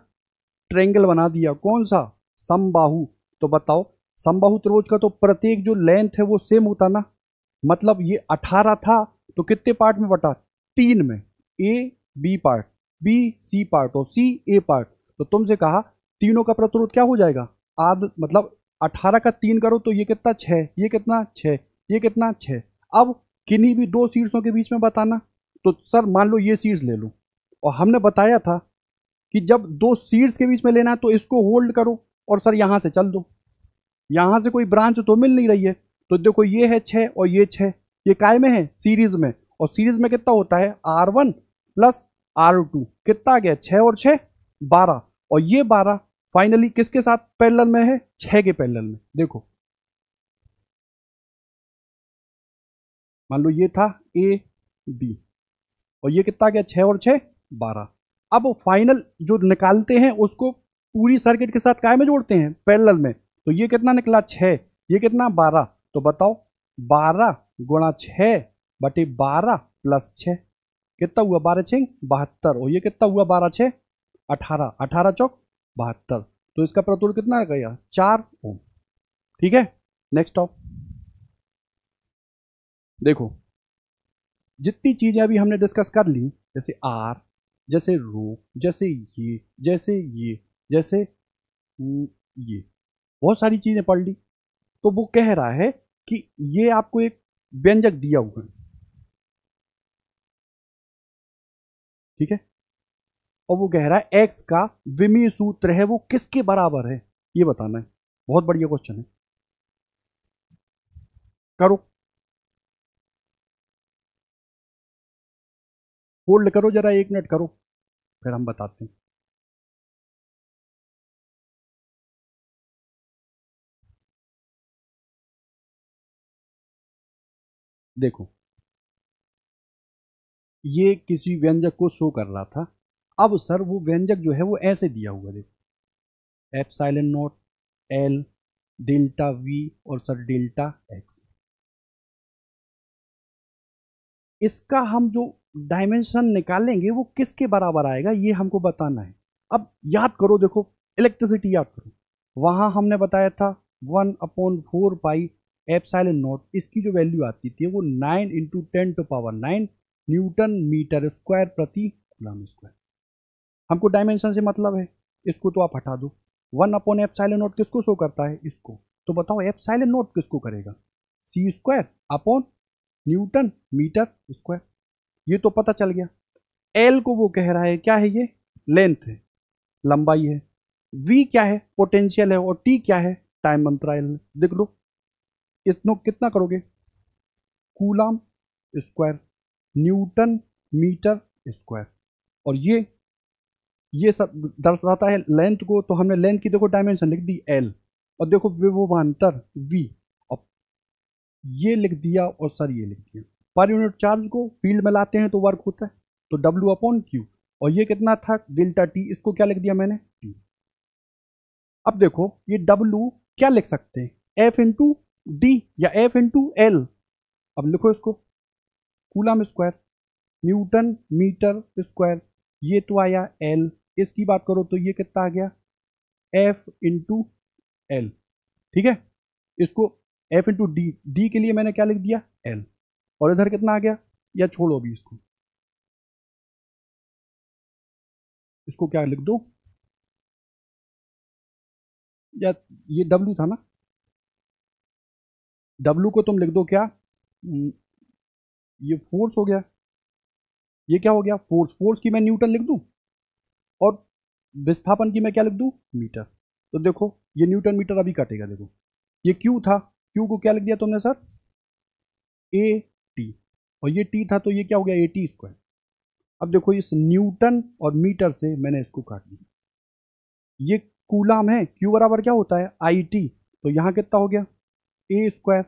ट्रेंगल बना दिया। कौन सा? समबाहु। तो बताओ समबाहु त्रिभुज का तो प्रत्येक जो लेंथ है वो सेम होता ना, मतलब ये 18 था तो कितने पार्ट में बटा, 3 में, A B part, B C part और सी ए पार्ट। तो तुमसे कहा तीनों का प्रतिरोध क्या हो जाएगा, आध मतलब 18 का 3 करो तो ये कितना 6, ये कितना 6, ये कितना 6। अब किन्हीं भी दो शीर्षों के बीच में बताना, तो सर मान लो ये शीर्ष ले लो, और हमने बताया था कि जब दो शीर्ष के बीच में लेना है तो इसको होल्ड करो और सर यहां से चल दो, यहां से कोई ब्रांच तो मिल नहीं रही है, तो देखो ये है 6 और ये 6, ये काय में है, सीरीज में, और सीरीज में कितना होता है R1 प्लस R2, कितना आ गया 6 और 6 12, और ये 12 फाइनली किसके साथ पैरेलल में है, 6 के पैरेलल में। देखो मान लो ये था ए बी, और ये कितना आ गया 6 और 6 12। अब फाइनल जो निकालते हैं उसको पूरी सर्किट के साथ काय में जोड़ते हैं, पैरेलल में, तो ये कितना निकला 6, ये कितना 12, तो बताओ 12 गुणा 6 बटे 12 प्लस 6 कितना हुआ, 12 6 72, और ये कितना हुआ 12 6 18, 18 चौक 72, तो इसका प्रतिरोध कितना गया 4 ओम। ठीक है, नेक्स्ट ऑफ देखो, जितनी चीजें अभी हमने डिस्कस कर ली, जैसे आर, जैसे रो, जैसे ये, जैसे ये, जैसे ये, बहुत सारी चीजें पढ़ ली, तो वो कह रहा है कि ये आपको एक व्यंजक दिया हुआ है, ठीक है, और वो कह रहा है एक्स का विमीय सूत्र है वो किसके बराबर है, ये बताना है। बहुत बढ़िया क्वेश्चन है, करो, होल्ड करो जरा 1 मिनट करो, फिर हम बताते हैं। देखो ये किसी व्यंजक को शो कर रहा था, अब सर वो व्यंजक जो है वो ऐसे दिया हुआ, देखो epsilon naught L delta we और सर डेल्टा एक्स, इसका हम जो डायमेंशन निकालेंगे वो किसके बराबर आएगा ये हमको बताना है। अब याद करो, देखो इलेक्ट्रिसिटी याद करो, वहां हमने बताया था 1/4 पाई एप्सिलॉन नॉट, इसकी जो वैल्यू आती थी वो 9 × 10⁻⁹ न्यूटन मीटर स्क्वायर प्रति कूलम स्क्वायर। हमको डायमेंशन से मतलब है, इसको तो आप हटा दो, 1/एप्सिलॉन नॉट किसको शो करता है, इसको, तो बताओ एप्सिलॉन नॉट किसको करेगा, C square upon newton metre square, ये तो पता चल गया। एल को वो कह रहा है क्या है, ये लेंथ है, लंबाई है, वी क्या है पोटेंशियल है, और टी क्या है टाइम अंतराल है। देख लो इसनो कितना करोगे, coulomb square newton metre square, और ये सब दर्शाता है लेंथ को, तो हमने लेंथ की देखो डायमेंशन लिख दी एल, और देखो विभवांतर वी, और ये लिख दिया, और सर ये लिख दिया। पर यूनिट चार्ज को फील्ड में लाते हैं तो वर्क होता है, तो W/Q, और ये कितना था डेल्टा टी, इसको क्या लिख दिया मैंने टी। अब देखो ये W क्या लिख सकते हैं, F/D या F/L, अब लिखो इसको coulomb square newton metre square, ये तो आया एल, इसकी बात करो तो ये कितना आ गया F/L, ठीक है, इसको F/D, डी के लिए मैंने क्या लिख दिया L, और इधर कितना आ गया, या छोड़ो अभी इसको क्या लिख दो, या ये W था ना, W को तुम लिख दो क्या, ये फोर्स हो गया, ये क्या हो गया फोर्स, फोर्स की मैं न्यूटन लिख दूं, और विस्थापन की मैं क्या लिख दूं मीटर, तो देखो ये न्यूटन मीटर अभी कटेगा, देखो ये Q था, Q को क्या लिख दिया तुमने सर ए टी, और ये T था तो ये क्या हो गया AT²। अब देखो इस न्यूटन और मीटर से मैंने इसको काट दिया, ये कूलाम है, Q बराबर क्या होता है IT, तो यहाँ कितना हो गया A²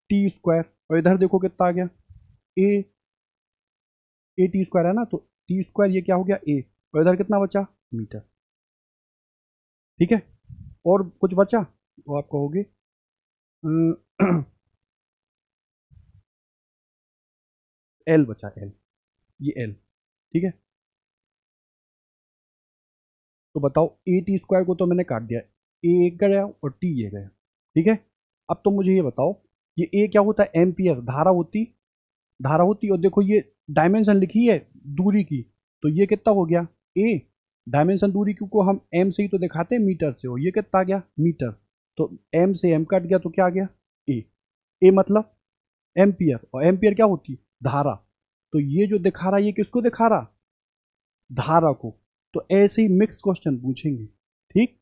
T², और इधर देखो कितना आ गया ए AT² है ना, तो T² ये क्या हो गया A, और इधर कितना बचा मीटर, ठीक है, और कुछ बचा तो आप कहोगे L बचा L, ये L, ठीक है, तो बताओ AT² को तो मैंने काट दिया, A एक गया और T ये गया, ठीक है। अब तो मुझे ये बताओ, ये ए क्या होता है, एम्पियर, धारा होती। और देखो ये डायमेंशन लिखी है दूरी की, तो ये कितना हो गया ए। डायमेंशन दूरी को हम एम से ही तो दिखाते हैं, मीटर से हो, ये कितना आ गया मीटर। तो एम से एम कट गया तो क्या आ गया ए। ए मतलब एम्पियर, और एम्पियर क्या होती, धारा। तो ये जो दिखा रहा है ये किसको दिखा रहा, धारा को। तो ऐसे ही मिक्स क्वेश्चन पूछेंगे, ठीक।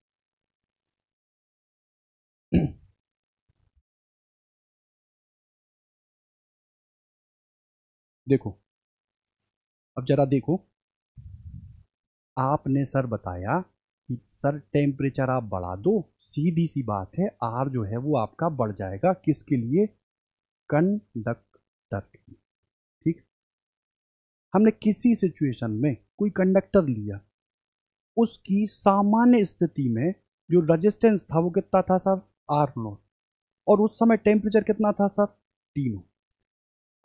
देखो, अब जरा देखो, आपने सर बताया कि सर टेम्परेचर आप बढ़ा दो, सीधी सी बात है, आर जो है वो आपका बढ़ जाएगा, किसके लिए, कंडक्टर के लिए, ठीक। हमने किसी सिचुएशन में कोई कंडक्टर लिया, उसकी सामान्य स्थिति में जो रेजिस्टेंस था वो कितना था सर, आर नॉट, और उस समय टेम्परेचर कितना था सर, टी नॉट।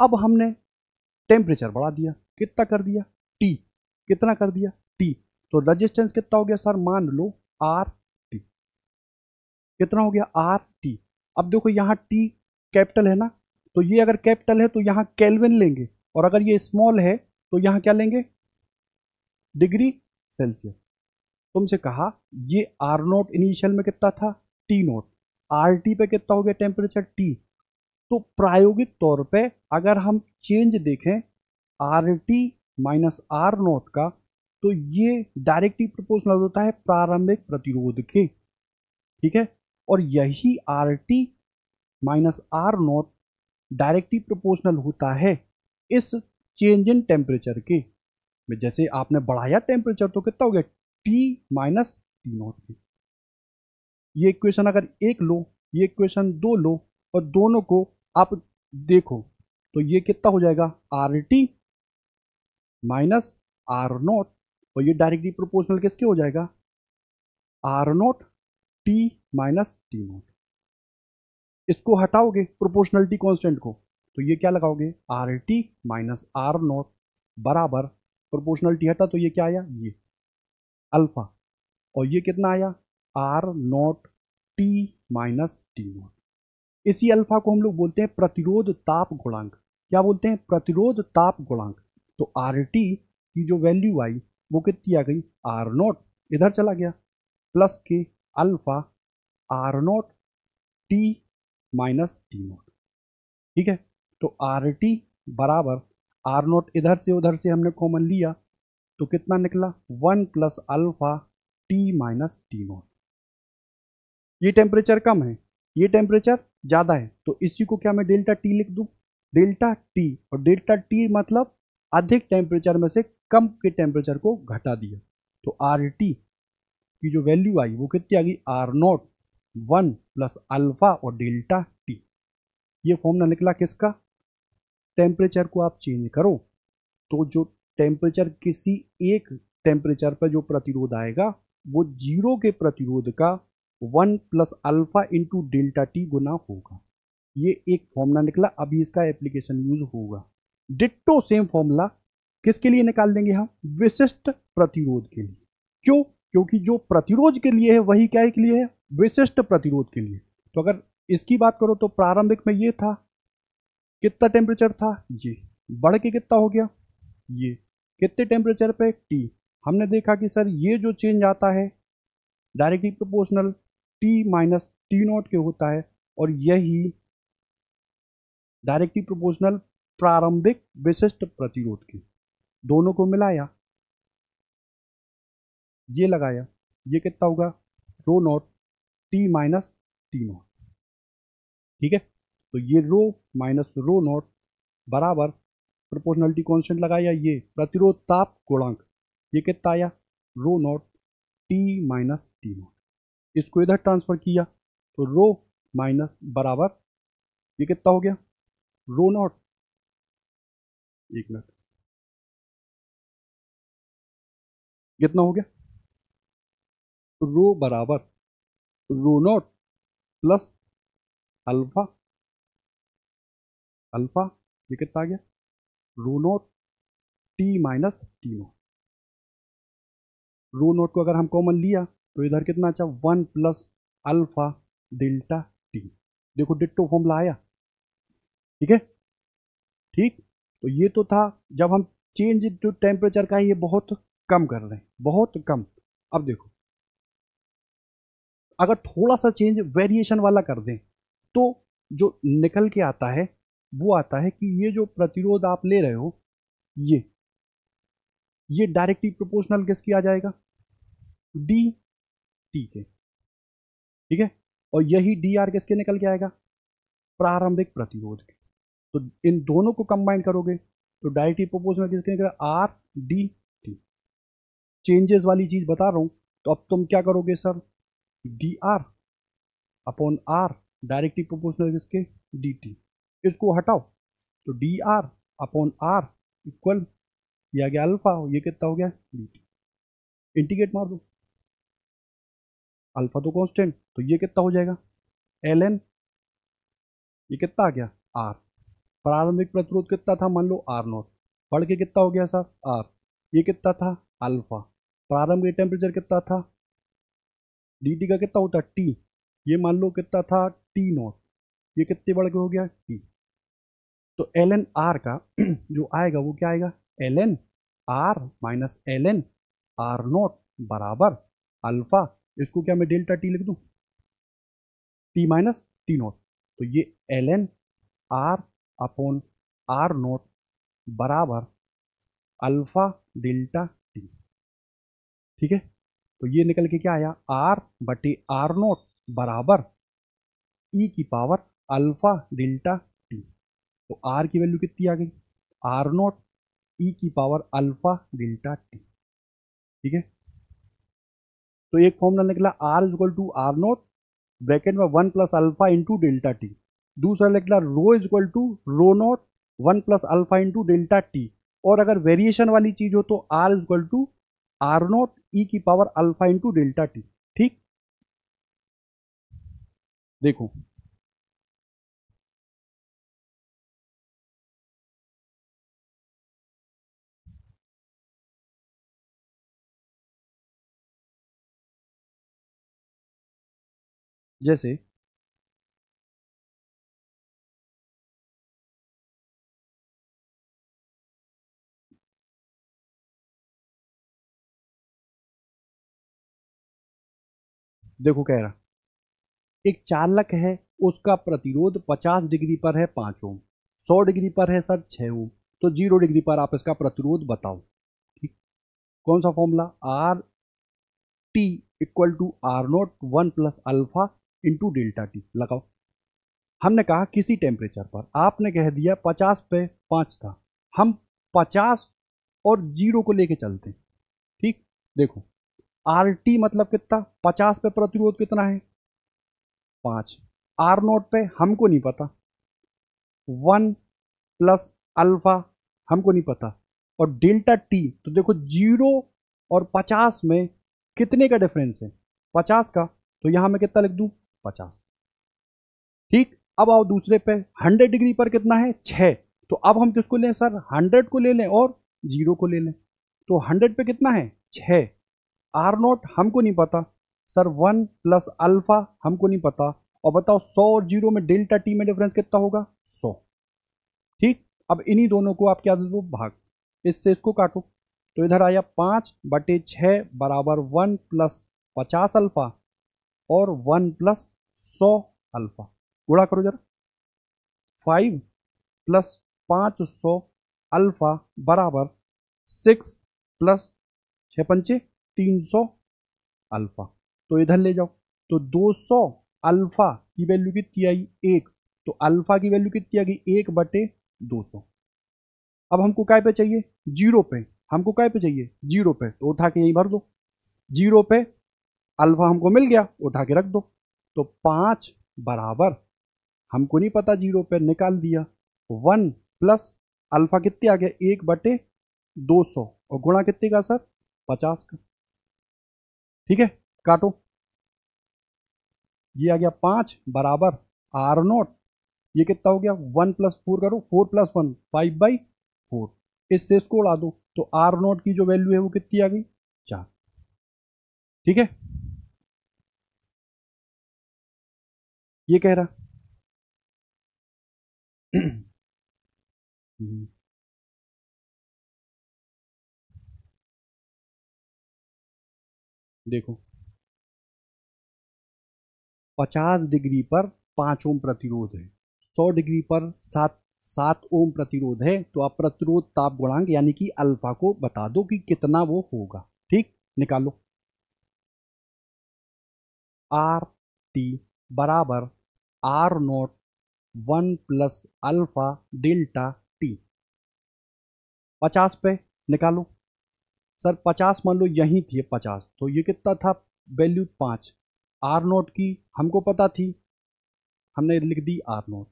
अब हमने टेम्परेचर बढ़ा दिया, कितना कर दिया, टी, कितना कर दिया, टी। तो रेजिस्टेंस कितना हो गया सर, मान लो आर टी, कितना हो गया आर टी। अब देखो यहाँ टी कैपिटल है ना, तो ये अगर कैपिटल है तो यहाँ केल्विन लेंगे, और अगर ये स्मॉल है तो यहाँ क्या लेंगे, डिग्री सेल्सियस। तुमसे कहा ये आर नोट इनिशियल में कितना था, टी नोट, आर टी पे कितना हो गया टेम्परेचर, टी। तो प्रायोगिक तौर पे अगर हम चेंज देखें R T minus R nought का, तो ये डायरेक्टली प्रोपोर्शनल होता है प्रारंभिक प्रतिरोध के, ठीक है। और यही R T minus R nought directly proportional होता है इस चेंज इन टेम्परेचर के। जैसे आपने बढ़ाया टेम्परेचर तो कितना हो गया, टी माइनस टी नोट की। ये इक्वेशन अगर एक लो, ये इक्वेशन दो लो, और दोनों को आप देखो, तो ये कितना हो जाएगा, R T minus R nought, और ये डायरेक्टली प्रोपोर्शनल किसके हो जाएगा, R nought T minus T nought. इसको हटाओगे प्रोपोर्शनलिटी कांस्टेंट को, तो ये क्या लगाओगे, R T minus R nought बराबर, प्रोपोर्शनलिटी हटा तो ये क्या आया, ये अल्फा, और ये कितना आया, R nought T minus T nought. इसी अल्फा को हम लोग बोलते हैं प्रतिरोध ताप गुणांक। क्या बोलते हैं, प्रतिरोध ताप गुणांक। तो आर टी की जो वैल्यू आई वो कितनी आ गई, आर नोट इधर चला गया, प्लस के alpha R nought T minus T nought, ठीक है। तो आर टी बराबर, आर नोट इधर से उधर से हमने कॉमन लिया, तो कितना निकला, 1 + alpha T minus T note. ये टेम्परेचर कम है, ये टेम्परेचर ज़्यादा है, तो इसी को क्या मैं डेल्टा टी लिख दूँ, डेल्टा टी, और डेल्टा टी मतलब अधिक टेम्परेचर में से कम के टेम्परेचर को घटा दिया। तो आर टी की जो वैल्यू आई वो कितनी आ गई, आर नॉट 1 + अल्फा और डेल्टा टी। ये फॉर्मूला निकला किसका, टेम्परेचर को आप चेंज करो तो जो टेम्परेचर, किसी एक टेम्परेचर पर जो प्रतिरोध आएगा वो जीरो के प्रतिरोध का 1 + अल्फा इंटू डेल्टा टी गुना होगा। ये एक फॉर्मूला निकला, अभी इसका एप्लीकेशन यूज होगा। डिट्टो सेम फॉर्मूला किसके लिए निकाल देंगे हम, विशिष्ट प्रतिरोध के लिए। क्यों, क्योंकि जो प्रतिरोध के लिए है वही क्या के लिए है, विशिष्ट प्रतिरोध के लिए। तो अगर इसकी बात करो तो प्रारंभिक में ये था, कितना टेम्परेचर था, ये बढ़ के कितना हो गया, ये कितने टेम्परेचर पे, टी। हमने देखा कि सर ये जो चेंज आता है directly proportional T minus T not के होता है, और यही डायरेक्टली प्रोपोर्शनल प्रारंभिक विशिष्ट प्रतिरोध के। दोनों को मिलाया, ये लगाया, ये कितना होगा, rho naught T minus T naught, ठीक है। तो ये रो माइनस रो नॉट बराबर, प्रोपोर्शनलिटी कांस्टेंट लगाया, ये प्रतिरोध ताप गुणांक, ये कितना आया, rho naught T minus T naught. इसको इधर ट्रांसफर किया तो रो माइनस बराबर, ये कितना हो गया, रो नॉट, एक मिनट, कितना हो गया, रो बराबर rho naught plus alpha, alpha ये कितना आ गया, rho naught T minus T naught. Rho naught को अगर हम कॉमन लिया तो इधर कितना अच्छा, 1 + अल्फा डेल्टा टी। देखो डिट्टो फॉर्मूला आया। ठीक है, ठीक। तो ये तो था जब हम चेंज जो टेम्परेचर का है ये बहुत कम कर रहे हैं, बहुत कम। अब देखो अगर थोड़ा सा चेंज वेरिएशन वाला कर दें तो जो निकल के आता है वो आता है कि ये जो प्रतिरोध आप ले रहे हो ये डायरेक्टली प्रोपोर्शनल किसकी आ जाएगा, डी टी के। ठीक है, और यही डी आर किसके निकल के आएगा, प्रारंभिक प्रतिरोध के। तो इन दोनों को कंबाइन करोगे तो डायरेक्टली प्रोपोर्शनल किसके निकलेगा, आर डी टी। चेंजेस वाली चीज बता रहा हूं। तो अब तुम क्या करोगे sir, D R upon R directly proportional किसके, डी टी। इसको हटाओ तो D R upon R equal ये आ गया अल्फा, ये कितना हो गया डी टी। इंटीग्रेट मार दो, अल्फा तो कांस्टेंट, तो ये कितना हो जाएगा एल एन, ये कितना आ गया आर। प्रारंभिक प्रतिरोध कितना था, मान लो आर नॉट, बढ़ के कितना हो गया सर आर। ये कितना था अल्फा। प्रारंभिक टेम्परेचर कितना था, डी टी का कितना होता है टी, ये मान लो कितना था टी नॉट, ये कितने बढ़ के हो गया टी। तो एल एन आर का जो आएगा वो क्या आएगा, L N R minus L N R nought बराबर अल्फा। इसको क्या मैं डेल्टा टी लिख दूं, टी माइनस टी नॉट। तो ये L N R upon R nought बराबर अल्फा डेल्टा टी। ठीक है, तो ये निकल के क्या आया, आर बटे आर नॉट बराबर ई की पावर अल्फा डेल्टा टी। तो आर की वैल्यू कितनी आ गई, आर नॉट ई की पावर अल्फा डेल्टा टी। ठीक है, तो एक फॉर्मूला निकला R is equal to R naught bracket में 1 plus alpha into delta T. दूसरा निकला rho is equal to rho naught 1 plus alpha into delta T. और अगर वेरिएशन वाली चीज हो तो R is equal to R naught E की power alpha into delta T. ठीक, देखो जैसे देखो कह रहा एक चालक है उसका प्रतिरोध 50 डिग्री पर है 5 ओम, 100 डिग्री पर है सर 6 ओम, तो 0 डिग्री पर आप इसका प्रतिरोध बताओ। ठीक, कौन सा formula, R T equal to R nought 1 plus alpha into delta T लगाओ। हमने कहा किसी टेम्परेचर पर, आपने कह दिया 50 पे 5 था, हम 50 और 0 को लेके चलते हैं। ठीक, देखो आर टी मतलब कितना, 50 पे प्रतिरोध कितना है 5, आर नोट पे हमको नहीं पता, 1 प्लस अल्फा हमको नहीं पता, और डेल्टा टी तो देखो 0 और 50 में कितने का डिफरेंस है, 50 का। तो यहां मैं कितना लिख दूं 50। ठीक, अब आओ दूसरे पे 100 डिग्री पर कितना है 6। तो अब हम किसको लें सर, 100 को ले लें और 0 को ले लें। तो 100 पे कितना है 6, आर नोट हमको नहीं पता सर, 1 प्लस अल्फा हमको नहीं पता, और बताओ 100 और 0 में डेल्टा टी में डिफरेंस कितना होगा 100। ठीक, अब इन्हीं दोनों को आप क्या दे दो भाग, इससे इसको काटो। तो इधर आया 5/6 बराबर 1 प्लस 50 अल्फा और 1 प्लस 100 अल्फा। गुणा करो जरा, 5 प्लस 500 अल्फा बराबर 6 प्लस 6×5 300 अल्फा। तो इधर ले जाओ, तो 200 अल्फा की वैल्यू कितनी आई 1, तो अल्फा की वैल्यू कितनी आ गई 1/200। अब हमको काय पे चाहिए, 0 पे, हमको काय पे चाहिए 0 पे, तो उठा के यहीं भर दो। 0 पे अल्फा हमको मिल गया, उठा के रख दो। तो 5 बराबर हमको नहीं पता 0 पे, निकाल दिया 1 प्लस अल्फा कितने आ गया 1/200 और गुणा कितने का सर 50 का। ठीक है, काटो, ये आ गया 5 बराबर आर नोट, ये कितना हो गया 1 प्लस 4 करो, 4 प्लस 1 5/4, इससे इसको उड़ा दो तो आर नोट की जो वैल्यू है वो कितनी आ गई 4। ठीक है, ये कह रहा देखो 50 डिग्री पर 5 ओम प्रतिरोध है, 100 डिग्री पर 7 ओम प्रतिरोध है, तो आप प्रतिरोध ताप गुणांक यानी कि अल्फा को बता दो कि कितना वो होगा। ठीक, निकालो। आर टी बराबर R nought 1 plus alpha delta T. 50 पे निकालो। सर 50 मान लो यहीं थी 50, तो ये कितना था, वैल्यू 5। आर नोट की हमको पता थी, हमने लिख दी आर नोट।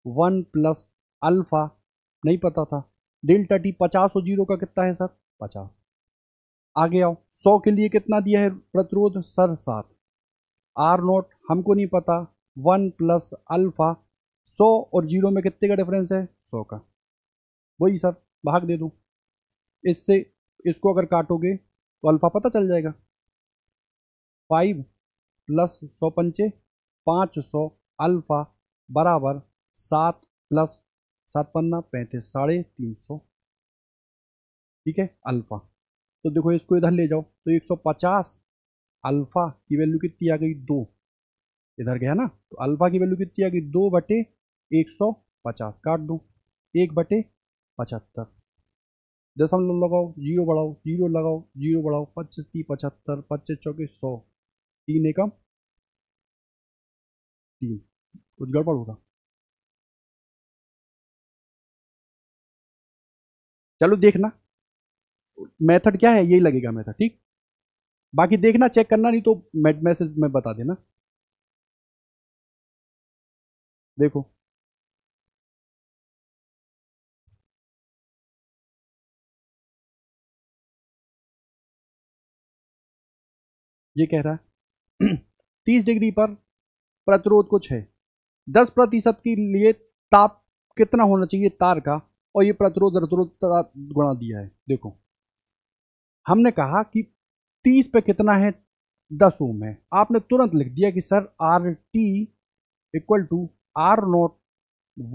1 प्लस अल्फा नहीं पता था। डेल्टा टी 50 और 0 का कितना है सर, 50। आगे आओ, 100 के लिए कितना दिया है प्रतिरोध सर, 7। आर नोट हमको नहीं पता, 1 प्लस अल्फा। 100 और 0 में कितने का डिफरेंस है, 100 का। वही सर, भाग दे दूँ इससे, इसको अगर काटोगे तो अल्फा पता चल जाएगा। 5 प्लस 100 पंचे 500 अल्फा बराबर 7 प्लस 7 पन्ना 35, 350। ठीक है, अल्फा। तो देखो इसको इधर ले जाओ तो 150 अल्फा की वैल्यू कितनी आ गई, 2। इधर गया ना, तो अल्फा की वैल्यू कितनी आ गई, 2/150। काट दो, 1/75। दशमलव लगाओ, जीरो बढ़ाओ, जीरो लगाओ, जीरो बढ़ाओ, 25 × 75, 25 चौके 100, 3 एकम 3। कुछ गड़बड़ होगा, चलो देखना मेथड क्या है, यही लगेगा मेथड। ठीक, बाकी देखना चेक करना, नहीं तो मैसेज में बता देना। देखो ये कह रहा है 30 डिग्री पर प्रतिरोध कुछ है, 10% के लिए ताप कितना होना चाहिए तार का, और ये प्रतिरोध प्रतिरोध गुणा दिया है। देखो हमने कहा कि 30 पे कितना है, 10 ओम है। आपने तुरंत लिख दिया कि sir R T equal to R nought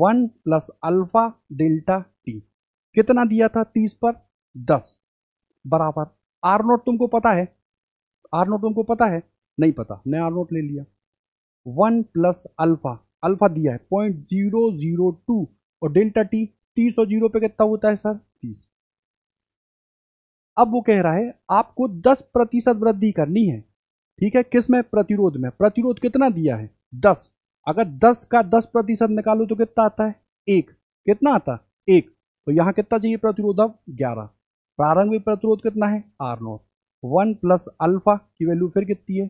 1 plus alpha delta T. कितना दिया था 30 पर, 10 बराबर आर नोट तुमको पता है, आर नोट तुमको पता है, नहीं पता, मैं आर नोट ले लिया। 1 प्लस अल्फा, अल्फा दिया है 0.002, और डेल्टा टी 30 और 0 पे कितना होता है सर, 30। अब वो कह रहा है आपको 10% वृद्धि करनी है। ठीक है, किस में, प्रतिरोध में। प्रतिरोध कितना दिया है, 10। अगर 10 का 10% निकालो तो कितना आता है, 1। कितना आता, 1। तो यहां कितना चाहिए प्रतिरोध, अब 11। प्रारंभिक प्रतिरोध कितना है, आर नोट 1 प्लस अल्फा की वैल्यू फिर कितनी है।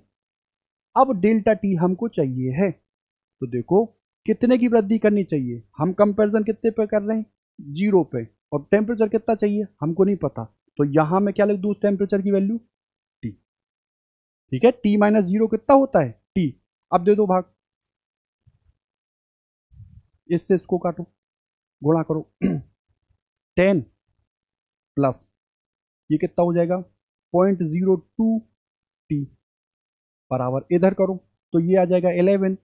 अब डेल्टा टी हमको चाहिए है, तो देखो कितने की वृद्धि करनी चाहिए, हम कंपैरिजन कितने पे कर रहे हैं, 0 पे। और टेम्परेचर कितना चाहिए हमको नहीं पता, तो यहां मैं क्या लिख दूं उस टेम्परेचर की वैल्यू, टी। ठीक है, टी माइनस 0 कितना होता है, टी। अब दे दो भाग, इससे इसको काटो, गुणा करो 10 प्लस ये कितना हो जाएगा, 0.02 टी बराबर, इधर करो तो ये आ जाएगा 11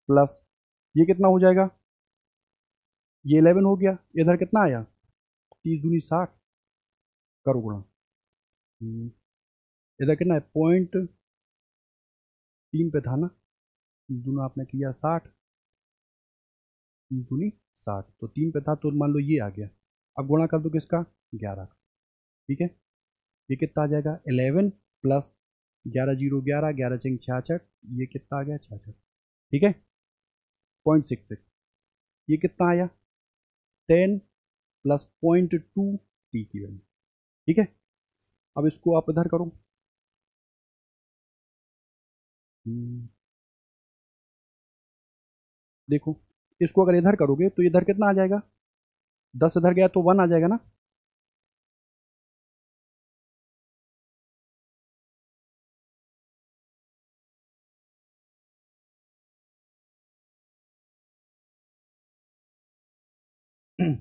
प्लस ये कितना हो जाएगा, ये 11 हो गया। इधर कितना आया, 30 दूनी 60, करो गुणा। इधर कितना है, 0.3 पे था ना, 30 दूना आपने किया 60, 30 दूनी 60, तो 3 पे था, तो मान लो ये आ गया। अब गुणा कर दो किसका, 11। ठीक है, ये कितना आ जाएगा, 11 प्लस 11 जीरो 11, 11 चिंग 66, ये कितना आ गया, 66। ठीक है, 0.66, ये कितना आया, 10 प्लस 0.2 टी की वैल्यू। ठीक है, अब इसको आप इधर करो। देखो इसको अगर इधर करोगे तो इधर कितना आ जाएगा, 10 इधर गया तो 1 आ जाएगा ना।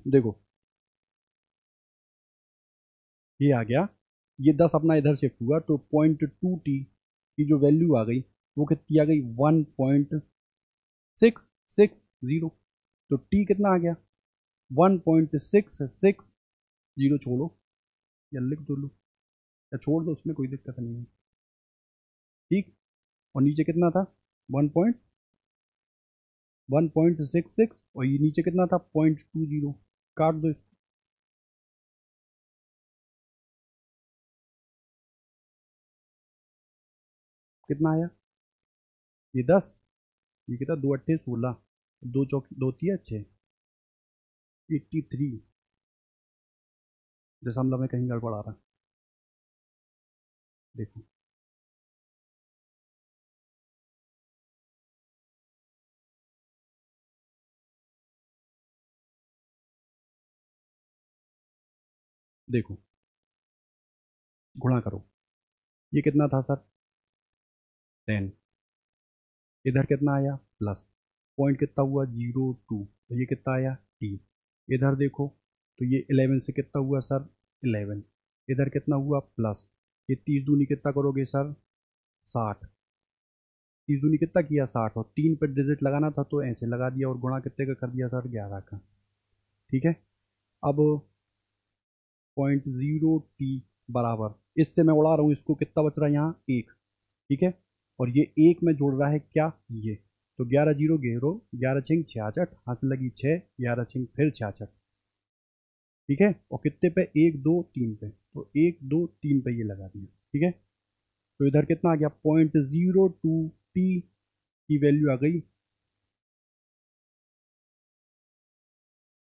देखो ये आ गया, ये 10 अपना इधर शिफ्ट हुआ, तो 0.2 टी की जो वैल्यू आ गई वो कितनी आ गई, 1.660। तो टी कितना आ गया, 1.660 छोड़ो या लिख दो लो या छोड़ दो, उसमें कोई दिक्कत नहीं है, ठीक। और नीचे कितना था 1.66 और ये नीचे कितना था 0.20, काट दो इसको। कितना आया ये 10, ये कितना 2 8 16, 2 चौक 2 3 83, दशमलव में कहीं गड़बड़ आ रहा है, देखो देखो गुणा करो, ये कितना था सर 10, इधर कितना आया प्लस, पॉइंट कितना हुआ 0.2, तो ये कितना आया टी। इधर देखो तो ये 11 से कितना हुआ सर 11, इधर कितना हुआ प्लस, ये 30 दूनी कितना करोगे सर 60, 30 दूनी कितना किया 60, और 3 पर डिजिट लगाना था तो ऐसे लगा दिया, और गुणा कितने का कर दिया सर 11 का, ठीक है। अब 0.0 टी बराबर, इससे मैं उड़ा रहा हूँ इसको, कितना बच रहा है यहाँ 1, ठीक है। और ये 1 में जोड़ रहा है क्या ये, तो 11 जीरो घेरो 11 छिंग 66, हाथ से लगी 6, 11 छिंग फिर 66, ठीक है। और कितने पे 1 2 3 पे, तो 1 2 3 पे ये लगा दिया, ठीक है। तो इधर कितना आ गया 0.02 टी की वैल्यू आ गई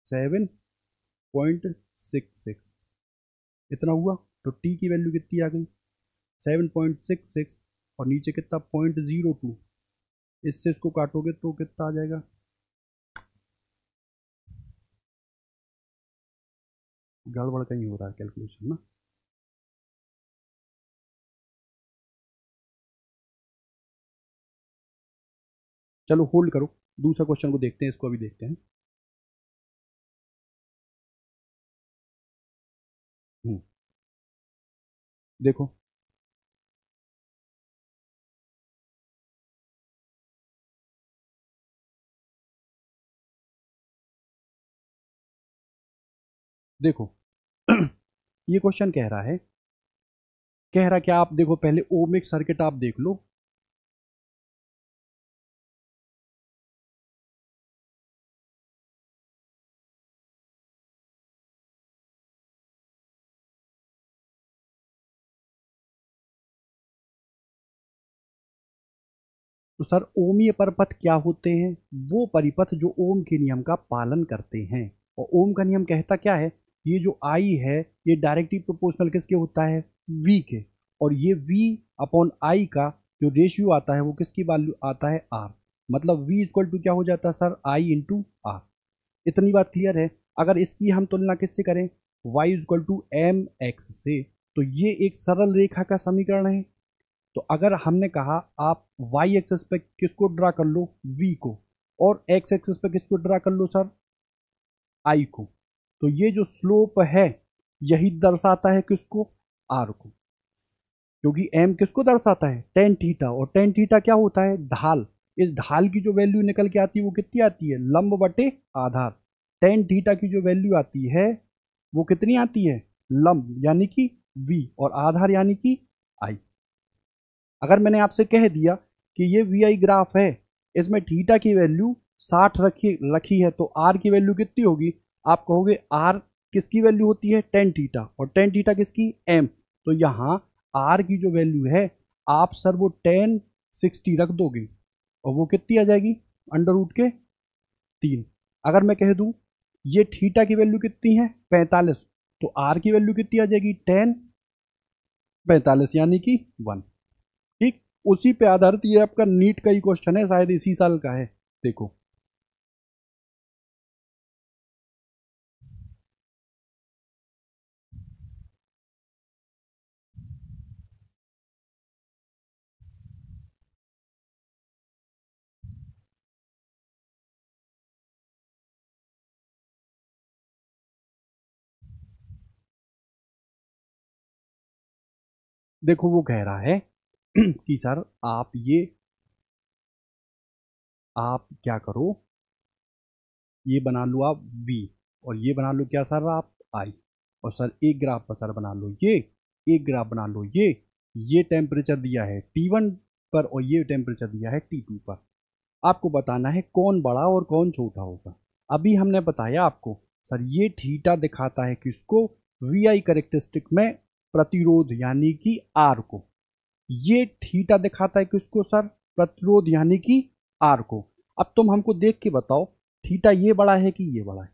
7.66, इतना हुआ। तो टी की वैल्यू कितनी आ गई 7.66, और नीचे कितना 0.02, इससे इसको काटोगे तो कितना आ जाएगा, गड़बड़ कहीं हो रहा है कैलकुलेशन ना। चलो होल्ड करो, दूसरा क्वेश्चन को देखते हैं, इसको अभी देखते हैं। देखो देखो ये क्वेश्चन कह रहा क्या, आप देखो पहले ओमिक सर्किट आप देख लो। तो सर ओमीय परिपथ क्या होते हैं, वो परिपथ जो ओम के नियम का पालन करते हैं। और ओम का नियम कहता क्या है, ये जो आई है ये डायरेक्टली प्रोपोर्शनल किसके होता है वी के, और ये वी अपॉन आई का जो रेशियो आता है वो किसकी वैल्यू आता है आर, मतलब वी इक्वल टू क्या हो जाता है सर आई इंटू आर। इतनी बात क्लियर है। अगर इसकी हम तुलना किससे करें y equal to M X से, तो ये एक सरल रेखा का समीकरण है। तो अगर हमने कहा आप y एक्सेस पे किसको ड्रा कर लो v को, और x एक्सेस पे किसको ड्रा कर लो सर i को, तो ये जो स्लोप है यही दर्शाता है किसको r को, क्योंकि m किसको दर्शाता है टेन थीटा, और टेन थीटा क्या होता है ढाल। इस ढाल की जो वैल्यू निकल के आती है वो कितनी आती है लंब बटे आधार। टेन थीटा की जो वैल्यू आती है वो कितनी आती है लंब यानी कि v, और आधार यानी कि i। अगर मैंने आपसे कह दिया कि ये वी आई ग्राफ है, इसमें थीटा की वैल्यू 60 रखी है, तो आर की वैल्यू कितनी होगी, आप कहोगे आर किसकी वैल्यू होती है टेन थीटा, और टेन थीटा किसकी एम, तो यहाँ आर की जो वैल्यू है आप सर वो 1060 रख दोगे, और वो कितनी आ जाएगी अंडर रूट के 3। अगर मैं कह दूं ये थीटा की वैल्यू कितनी है 45, तो आर की वैल्यू कितनी आ जाएगी 10 45 यानी कि 1, ठीक। उसी पे आधारित ये आपका नीट का ही क्वेश्चन है, शायद इसी साल का है। देखो देखो वो कह रहा है कि सर आप क्या करो, ये बना लो आप v, और ये बना लो क्या सर आप आई, और सर एक ग्राफ पर सर बना लो ये, एक ग्राफ बना लो ये टेम्परेचर दिया है T1 पर और ये टेम्परेचर दिया है T2 पर। आपको बताना है कौन बड़ा और कौन छोटा होगा। अभी हमने बताया आपको सर ये थीटा दिखाता है किसको, VI कैरेक्टरिस्टिक में प्रतिरोध यानी कि R को, ये थीटा दिखाता है किसको सर, प्रतिरोध यानी कि R को। अब तुम हमको देख के बताओ थीटा ये बड़ा है कि ये बड़ा है।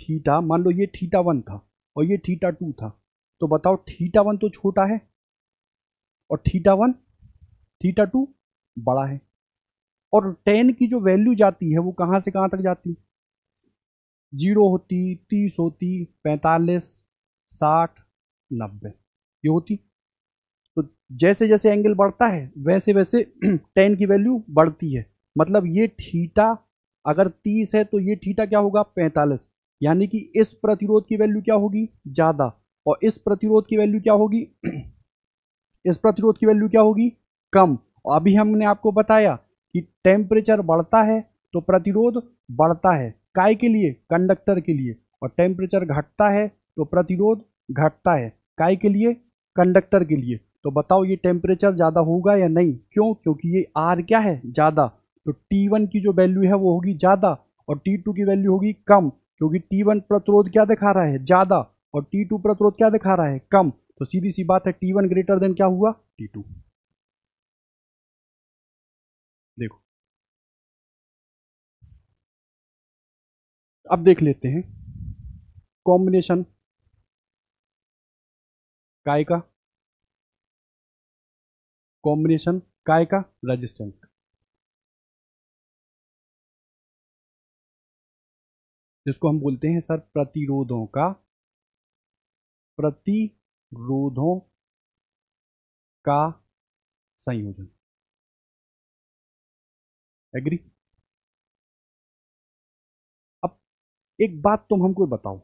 थीटा मान लो ये θ1 था और ये θ2 था, तो बताओ θ1 तो छोटा है और θ1 θ2 बड़ा है। और टेन की जो वैल्यू जाती है वो कहाँ से कहाँ तक जाती, 0 होती, 30 होती, 45, 60, 90 ये होती। तो जैसे जैसे एंगल बढ़ता है वैसे वैसे टेन की वैल्यू बढ़ती है। मतलब ये थीटा अगर 30 है तो ये थीटा क्या होगा 45, यानी कि इस प्रतिरोध की वैल्यू क्या होगी ज़्यादा, और इस प्रतिरोध की वैल्यू क्या होगी इस प्रतिरोध की वैल्यू क्या होगी कम। और अभी हमने आपको बताया कि टेम्परेचर बढ़ता है तो प्रतिरोध बढ़ता है, काय के लिए, कंडक्टर के लिए, और टेम्परेचर घटता है तो प्रतिरोध घटता है, काय के लिए, कंडक्टर के लिए। तो बताओ ये टेम्परेचर ज़्यादा होगा या नहीं, क्यों, क्योंकि ये आर क्या है ज़्यादा, तो T1 की जो वैल्यू है वो होगी ज़्यादा और T2 की वैल्यू होगी कम, क्योंकि T1 प्रतिरोध क्या दिखा रहा है ज़्यादा और T2 प्रतिरोध क्या दिखा रहा है कम। तो सीधी सी बात है T1 ग्रेटर देन क्या हुआ T2। देखो अब देख लेते हैं कॉम्बिनेशन काय का, कॉम्बिनेशन काय का रेजिस्टेंस का, जिसको हम बोलते हैं सर प्रतिरोधों का, प्रतिरोधों का संयोजन। एग्री। अब एक बात तुम हमको बताओ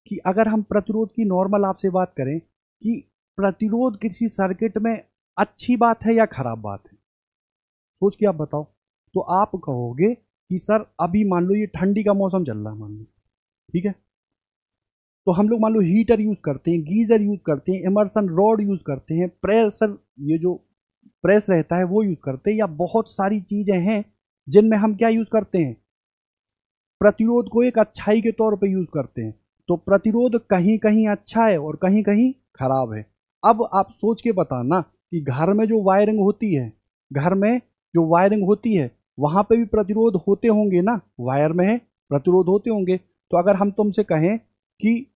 कि अगर हम प्रतिरोध की नॉर्मल आपसे बात करें कि प्रतिरोध किसी सर्किट में अच्छी बात है या खराब बात है, सोच के आप बताओ। तो आप कहोगे कि सर अभी मान लो ये ठंडी का मौसम चल रहा है मान लो, ठीक है, तो हम लोग मान लो हीटर यूज करते हैं, गीजर यूज करते हैं, इमर्सन रॉड यूज करते हैं, प्रेशर ये जो प्रेस रहता है वो यूज करते हैं, या बहुत सारी चीजें हैं जिनमें हम क्या यूज करते हैं, प्रतिरोध को एक अच्छाई के तौर पे यूज करते हैं। तो प्रतिरोध कहीं कहीं अच्छा है और कहीं कहीं खराब है। अब आप सोच के बताना कि घर में जो वायरिंग होती है, घर में जो वायरिंग होती है वहां पे भी प्रतिरोध होते होंगे ना, वायर में प्रतिरोध होते होंगे। तो अगर हम तुमसे कहें कि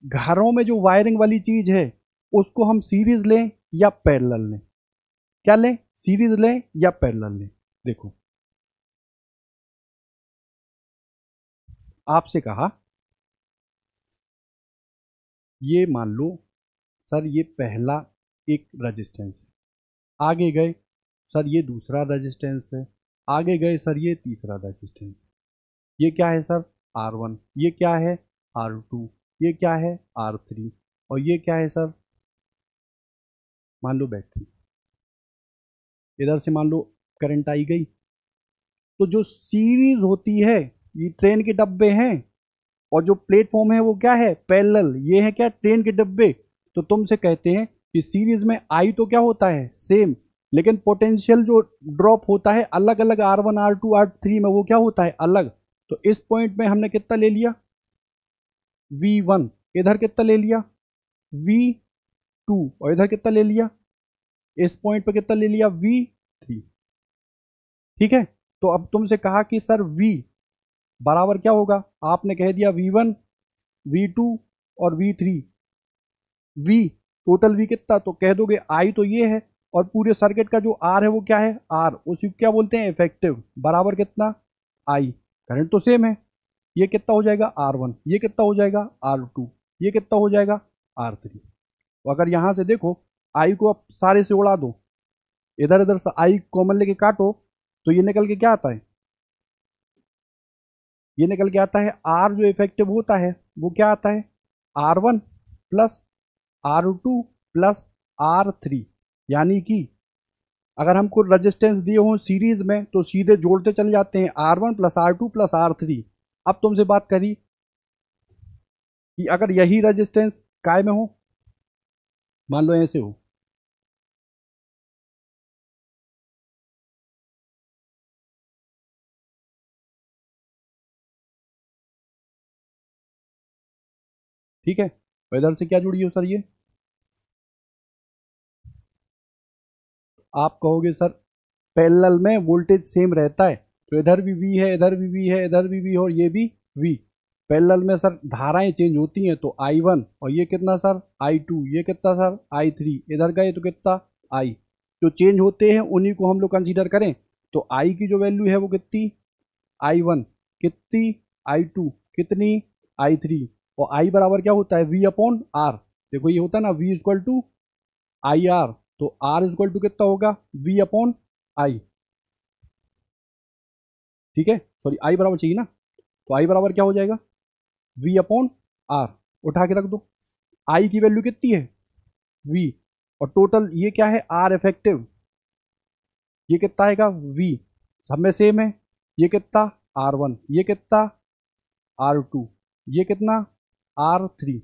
घरों में जो वायरिंग वाली चीज है उसको हम सीरीज लें या पैरेलल लें, क्या लें, सीरीज लें या पैरेलल लें। देखो आपसे कहा ये मान लो सर ये पहला एक रेजिस्टेंस है, आगे गए सर ये दूसरा रेजिस्टेंस है, आगे गए सर ये तीसरा रेजिस्टेंस है, ये क्या है सर R1, ये क्या है R2, ये क्या है R3, और ये क्या है सर मान लो बैटरी। इधर से मान लो करंट आई गई, तो जो सीरीज होती है ये ट्रेन के डब्बे हैं और जो प्लेटफॉर्म है वो क्या है पैरेलल, ये है क्या ट्रेन के डब्बे। तो तुमसे कहते हैं कि सीरीज में आई तो क्या होता है सेम, लेकिन पोटेंशियल जो ड्रॉप होता है अलग अलग R1 R2 R3 में वो क्या होता है अलग। तो इस पॉइंट में हमने कितना ले लिया V1, इधर कितना ले लिया V2, और इधर कितना ले लिया, इस पॉइंट पे कितना ले लिया V3। ठीक है, तो अब तुमसे कहा कि सर V बराबर क्या होगा, आपने कह दिया V1 V2 और V3, V टोटल V कितना, तो कह दोगे I तो ये है और पूरे सर्किट का जो R है वो क्या है R, उसी को क्या बोलते हैं इफेक्टिव, बराबर कितना I, करंट तो सेम है, ये कितना हो जाएगा R1, ये कितना हो जाएगा R2, ये कितना हो जाएगा R3। तो अगर यहां से देखो I को अब सारे से उड़ा दो, इधर इधर से I कॉमन लेके काटो, तो ये निकल के क्या आता है, ये निकल के आता है R जो इफेक्टिव होता है वो क्या आता है R1 plus R2 plus R3। यानी कि अगर हमको रेजिस्टेंस दिए हों सीरीज में तो सीधे जोड़ते चले जाते हैं R1 plus R2 plus R3। अब तुमसे बात करी कि अगर यही रेजिस्टेंस काय में हो, मान लो ऐसे हो, ठीक है, और इधर से क्या जुड़ी हो सर ये, आप कहोगे सर पैरेलल में वोल्टेज सेम रहता है, तो इधर भी वी है, इधर भी वी है, इधर भी वी है, और ये भी वी। पैरेलल में सर धाराएं चेंज होती हैं, तो I1 और ये कितना सर I2, ये कितना सर I3, इधर गए तो कितना I, जो चेंज होते हैं उन्हीं को हम लोग कंसीडर करें। तो I की जो वैल्यू है वो कितनी I1, कितनी I2, कितनी I3, और I बराबर क्या होता है V अपॉन आर। देखो ये होता है ना V equal to I R, तो R इक्वल टू कितना होगा V अपॉन आई, ठीक है, सॉरी I बराबर चाहिए ना, तो I बराबर क्या हो जाएगा V अपॉन आर, उठा के रख दो। I की वैल्यू कितनी है V, और टोटल ये क्या है R इफेक्टिव, ये कितना आएगा V, सब में सेम है, ये कितना R1, ये कितना R2, ये कितना R3,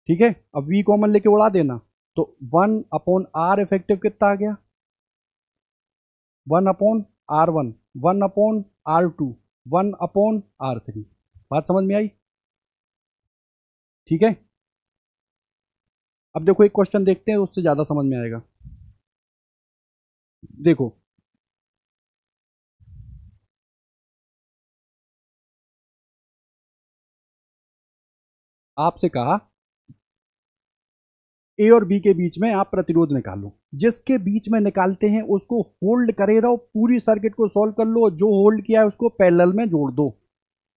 ठीक है। अब V कॉमन लेके उड़ा देना, तो 1 अपॉन R इफेक्टिव कितना आ गया 1 upon R1, 1 upon R2, 1 upon R3। बात समझ में आई, ठीक है। अब देखो एक क्वेश्चन देखते हैं, उससे ज्यादा समझ में आएगा। देखो आपसे कहा ए और बी के बीच में आप प्रतिरोध निकालो, जिसके बीच में निकालते हैं उसको होल्ड करे रहो, पूरी सर्किट को सॉल्व कर लो, जो होल्ड किया है उसको पैरेलल में जोड़ दो।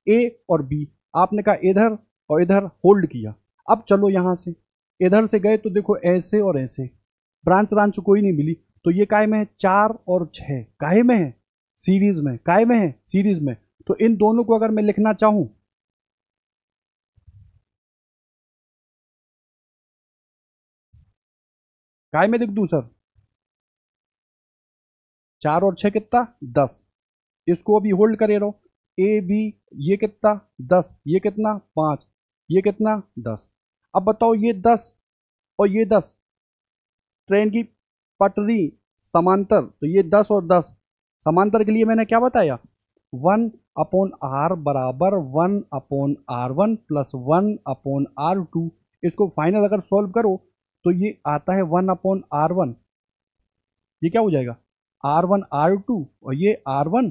ए और बी आपने कहा इधर और इधर होल्ड किया। अब चलो यहां से इधर से गए तो देखो ऐसे और ऐसे, ब्रांच ब्रांच कोई नहीं मिली, तो ये काय में है 4 और 6, काय में है सीरीज में, काय में है सीरीज में। तो इन दोनों को अगर मैं लिखना चाहूं, काय में लिख दूं सर, 4 और 6 कितना 10, इसको अभी होल्ड करे रहो। ए बी ये कितना 10, ये कितना 5, ये कितना 10। अब बताओ ये 10 और ये 10, ट्रेन की पटरी समांतर, तो ये 10 और 10 समांतर के लिए मैंने क्या बताया 1/r बराबर 1/r1 प्लस 1/r2। इसको फाइनल अगर सॉल्व करो तो ये आता है 1/r1, ये क्या हो जाएगा R1 R2, और ये R1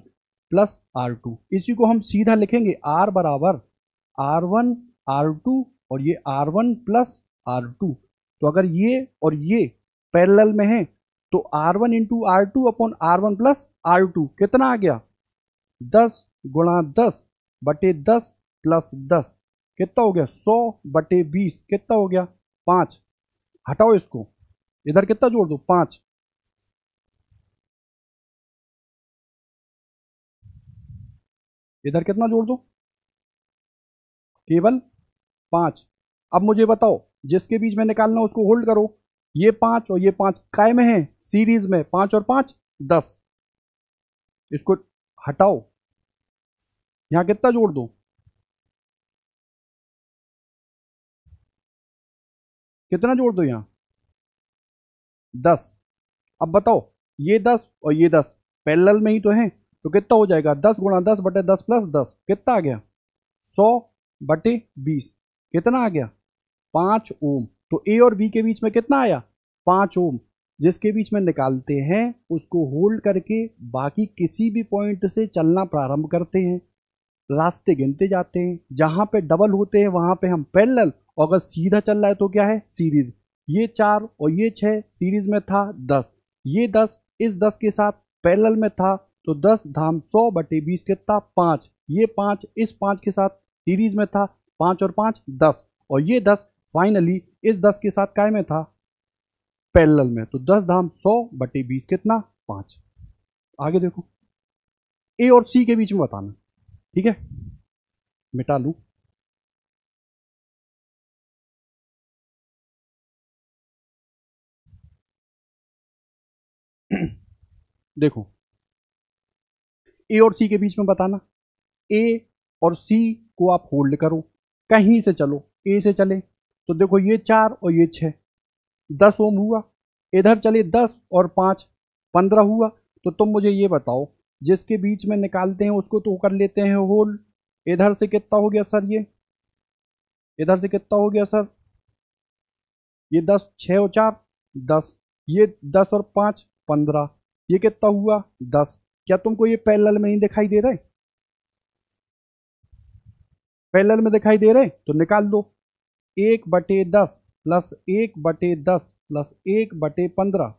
प्लस R2। इसी को हम सीधा लिखेंगे R बराबर R1 R2, और ये R1 प्लस R2। तो अगर ये और ये पैरेलल में है तो R1 into R2 upon R1 plus R2 कितना आ गया 10 गुणा 10 बटे 10 प्लस 10 कितना हो गया 100 बटे 20 कितना हो गया 5। हटाओ इसको, इधर कितना जोड़ दो 5, इधर कितना जोड़ दो केवल 5। अब मुझे बताओ जिसके बीच में निकालना उसको होल्ड करो, ये 5 और ये 5 काय में है सीरीज में, 5 और 5 10, इसको हटाओ, यहां कितना जोड़ दो कितना जोड़ दो यहां 10। अब बताओ ये 10 और ये 10 पैरेलल में ही तो है, तो कितना हो जाएगा 10 गुणा 10 बटे 10 प्लस 10 कितना आ गया 100 बटे 20 कितना आ गया 5 ओम। तो ए और बी के बीच में कितना आया 5 ओम। जिसके बीच में निकालते हैं उसको होल्ड करके बाकी किसी भी पॉइंट से चलना प्रारंभ करते हैं, रास्ते गिनते जाते हैं, जहां पे डबल होते हैं वहां पे हम पैरेलल, और अगर सीधा चल रहा है तो क्या है सीरीज। ये 4 और ये 6 सीरीज में था 10, ये 10 इस 10 के साथ पैरेलल में था, तो 10 धाम 100 बटे 20 कितना 5, ये 5 इस 5 के साथ सीरीज में था, 5 और 5 10, और ये 10 फाइनली इस 10 के साथ काय में था पैरेलल में, तो 10 धाम 100 बटे 20 कितना 5। आगे देखो ए और सी के बीच में बताना, ठीक है, मिटा लूं। देखो ए और सी के बीच में बताना, ए और सी को आप होल्ड करो, कहीं से चलो, ए से चले तो देखो ये 4 और ये 6, 10 ओम हुआ। इधर चले 10 और 5, 15 हुआ। तो तुम मुझे ये बताओ, जिसके बीच में निकालते हैं उसको तो कर लेते हैं होल। इधर से कितना हो गया सर? ये इधर से कितना हो गया सर? ये 10, 6 और 4 10, ये 10 और 5 15, ये कितना हुआ 10। क्या तुमको ये पैरेलल में नहीं दिखाई दे रहा है? पैरेलल में दिखाई दे रहे तो निकाल दो। 1/10 प्लस 1/10 प्लस 1/15।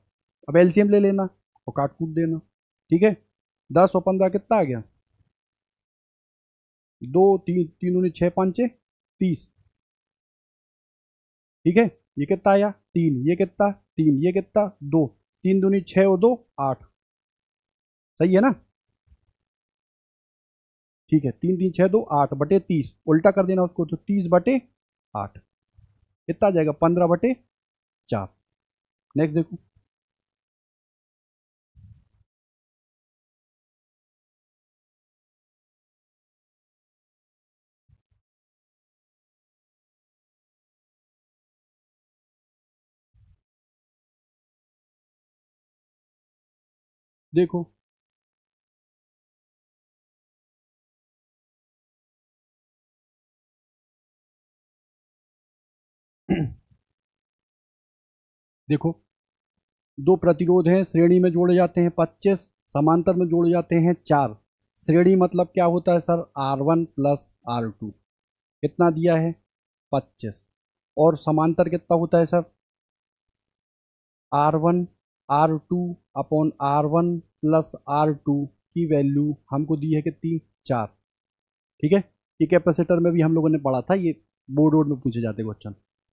अब एलसीएम ले लेना और काट कूट देना। ठीक है, 10 और 15 कितना आ गया? 2 3 3 दूनी 6 5 30। ठीक है, ये कितना आया? 3, ये कितना? 3, ये कितना? 2, 3 दूनी 6 और 2 8। सही है ना? ठीक है, 3 3 6 2 8/30, उल्टा कर देना उसको तो 30/8 कितना आ जाएगा? 15/4। नेक्स्ट देखो, देखो देखो, दो प्रतिरोध हैं, श्रेणी में जोड़े जाते हैं 25, समांतर में जोड़े जाते हैं 4। श्रेणी मतलब क्या होता है सर? R1 प्लस R2 कितना दिया है? 25। और समांतर कितना होता है sir? R1 R2 upon R1 plus R2 की वैल्यू हमको दी है कितनी? 4। ठीक है, ये कैपेसिटर में भी हम लोगों ने पढ़ा था, ये बोर्ड में पूछे जाते क्वेश्चन।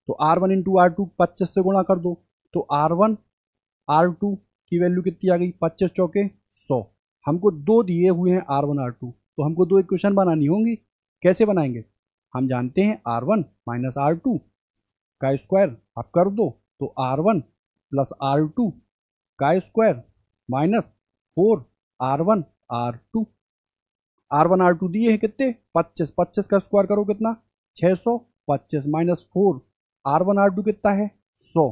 तो R1 इंटू R2 25 से गुणा कर दो, तो R1 R2 की वैल्यू कितनी आ गई? 25 चौके 100। हमको दो दिए हुए हैं R1 R2, तो हमको दो इक्वेशन बनानी होंगी। कैसे बनाएंगे? हम जानते हैं R1 माइनस R2 का स्क्वायर आप कर दो, तो R1 प्लस R2 का square minus 4R1 R2। R1 R2 दिए हैं कितने? 25, 25 का स्क्वायर करो कितना? 625 माइनस 4 R1 R2 कितना है? 100,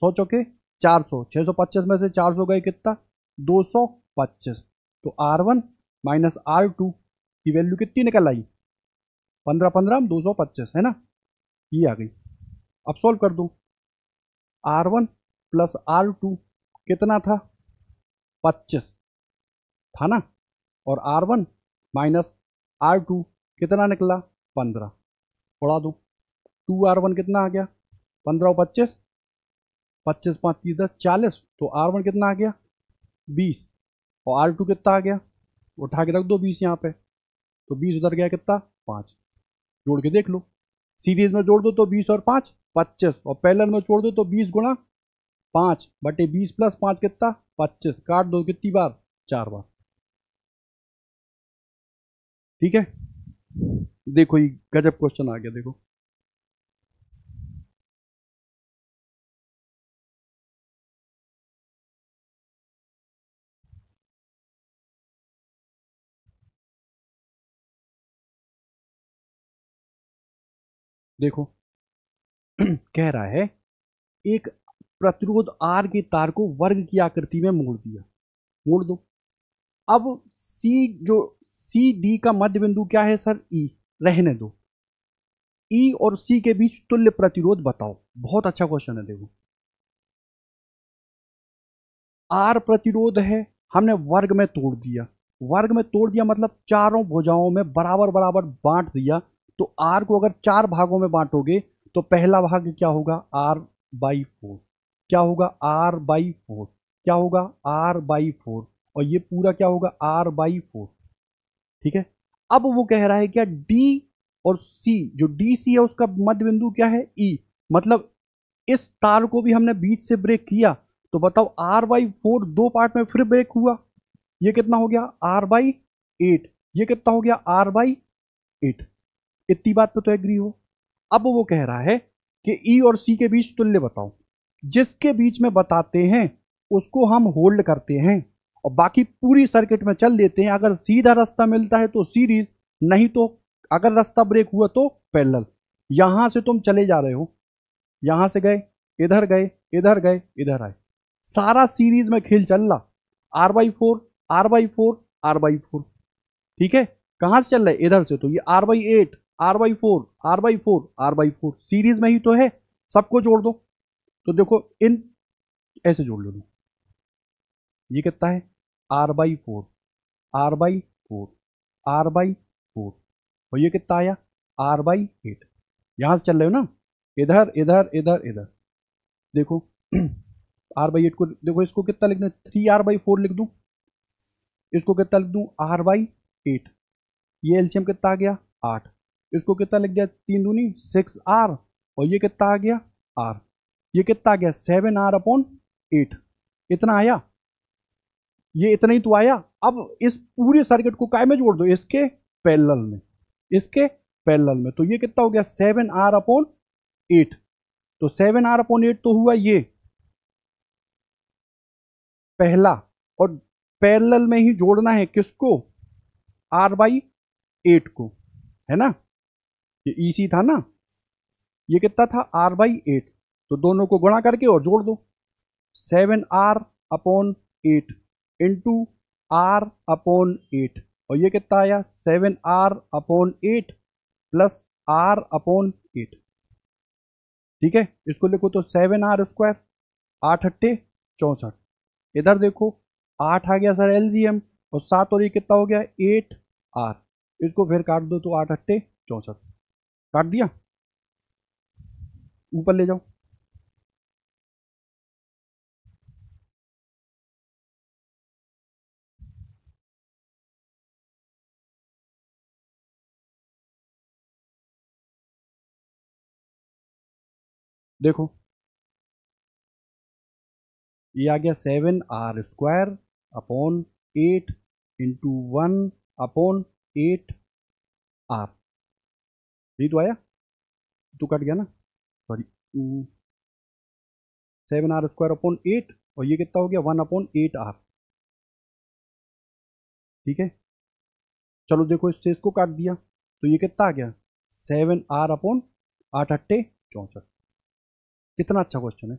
100 चौके 400, 625 में से 400 गए कितना? 225। तो R1 माइनस R2 की वैल्यू कितनी निकल आई? 15 15 225 है ना, ये आ गई। अब सॉल्व कर दो। R1 प्लस R2 कितना था? 25 था ना, और R1 माइनस R2 कितना निकला? 15। उड़ा दो, 2R1 कितना आ गया? 15 और 25, 25 5 30 10 40, तो R1 कितना आ गया? 20। और R2 कितना आ गया? उठा के रख दो 20 यहाँ पे, तो 20 उधर गया कितना? 5। जोड़ के देख लो, सीरीज में जोड़ दो तो 20 और 5 25, और पैरेलल में जोड़ दो तो 20 गुणा 5/20 प्लस 5 कितना? 25। काट दो कितनी बार? 4 बार। ठीक है, देखो ये गजब क्वेश्चन आ गया। देखो देखो कह रहा है एक प्रतिरोध R के तार को वर्ग की आकृति में मोड़ दिया। मोड़ दो। अब सी जो सी डी का मध्य बिंदु क्या है सर? ई। रहने दो। ई और सी के बीच तुल्य प्रतिरोध बताओ। बहुत अच्छा क्वेश्चन है। देखो आर प्रतिरोध है, हमने वर्ग में तोड़ दिया। वर्ग में तोड़ दिया मतलब चारों भुजाओं में बराबर बराबर बांट दिया। तो आर को अगर 4 भागों में बांटोगे तो पहला भाग क्या होगा? R/4। क्या होगा? R/4। क्या होगा? R/4। और ये पूरा क्या होगा? R/4। ठीक है, अब वो कह रहा है क्या डी और सी, जो डी सी है उसका मध्य बिंदु क्या है? ई। मतलब इस तार को भी हमने बीच से ब्रेक किया, तो बताओ R/4 दो पार्ट में फिर ब्रेक हुआ, ये कितना हो गया? R/8। ये कितना हो गया? R/8। इतनी बात पे तो एग्री हो। अब वो कह रहा है कि ई और सी के बीच तुल्य बताओ। जिसके बीच में बताते हैं उसको हम होल्ड करते हैं और बाकी पूरी सर्किट में चल देते हैं। अगर सीधा रास्ता मिलता है तो सीरीज, नहीं तो अगर रास्ता ब्रेक हुआ तो पैरेलल। यहां से तुम चले जा रहे हो, यहां से गए, इधर गए, इधर गए, इधर आए, सारा सीरीज में खेल चल रहा, R/4, R/4, R/4। ठीक है, कहां से चल रहा है, इधर से, तो ये R/8, R/4, R/4, R/4 series में ही तो है, सबको जोड़ दो। तो देखो इन ऐसे जोड़ लो, ये कितना है, R/4, R/4, R/4, और ये कितना आया, R/8। यहां से चल रहे हो ना, इधर इधर इधर इधर, देखो R/8 को देखो, इसको कितना लिखना है, 3R/4 लिख दूं, इसको कितना लिख दूं, R/8, ये एलसीएम कितना आ गया, 8, इसको कितना लिख दिया, 3 दूनी 6R, और ये कितना आ गया, R, ये कितना आ गया, 7R/8, इतना आया, ये इतना ही तो आया। अब इस पूरे सर्किट को काय में जोड़ दो, इसके पैरेलल में, इसके पैरेलल में, तो ये कितना हो गया, 7R/8, तो 7R/8 तो हुआ ये पहला, और पैरेलल में ही जोड़ना है किसको, R/8 को, है ना, ये इसी था ना, ये कितना था, R/8, तो दोनों को गुणा करके और जोड़ दो, 7R/8 इंटू R/8, और ये कितना आया, 7R/8 प्लस R/8। ठीक है, इसको लिखो तो 7R², 8×8 = 64, इधर देखो 8 आ गया सर एलजीएम, और 7 और ये कितना हो गया, 8R, इसको फिर काट दो तो 8×8 = 64, काट दिया, ऊपर ले जाओ। देखो ये आ गया 7R² × 1/8R, यही तो आया, तो कट गया ना, सॉरी, 7R² 8, और ये कितना हो गया, 1/8R। ठीक है, चलो देखो इससे इसको काट दिया, तो ये कितना आ गया, 7R/8×8 = 64, कितना अच्छा क्वेश्चन है।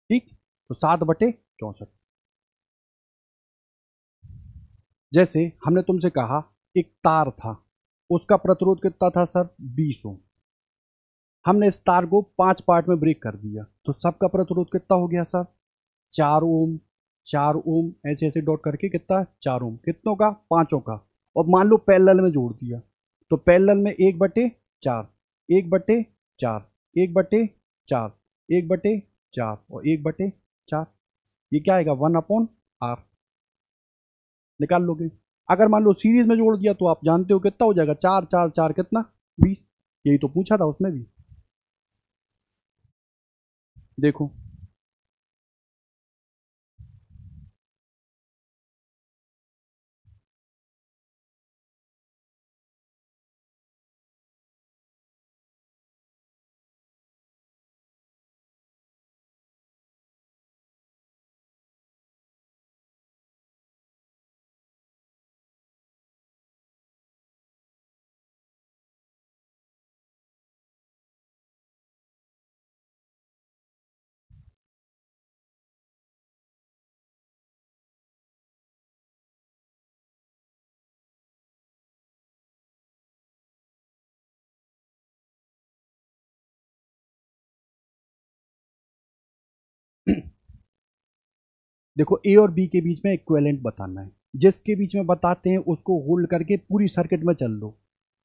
ठीक, तो 7/64। जैसे हमने तुमसे कहा एक तार था, उसका प्रतिरोध कितना था सर, 20 ओम, हमने इस तार को 5 पार्ट में ब्रेक कर दिया, तो सबका प्रतिरोध कितना हो गया सर, 4 ओम, 4 ओम, ऐसे ऐसे डॉट करके कितना, 4 ओम, कितनों का, पांचों का, और मान लो पैरेलल में जोड़ दिया, तो पैरेलल में 1/4, 1/4, 1/4, 1/4 और 1/4, ये क्या आएगा, 1/R, निकाल लोगे। अगर मान लो सीरीज में जोड़ दिया तो आप जानते हो कितना हो जाएगा, 4×4=4, कितना, 20, यही तो पूछा था उसमें भी। देखो देखो ए और बी के बीच में इक्विवेलेंट बताना है, जिसके बीच में बताते हैं उसको होल्ड करके पूरी सर्किट में चल लो।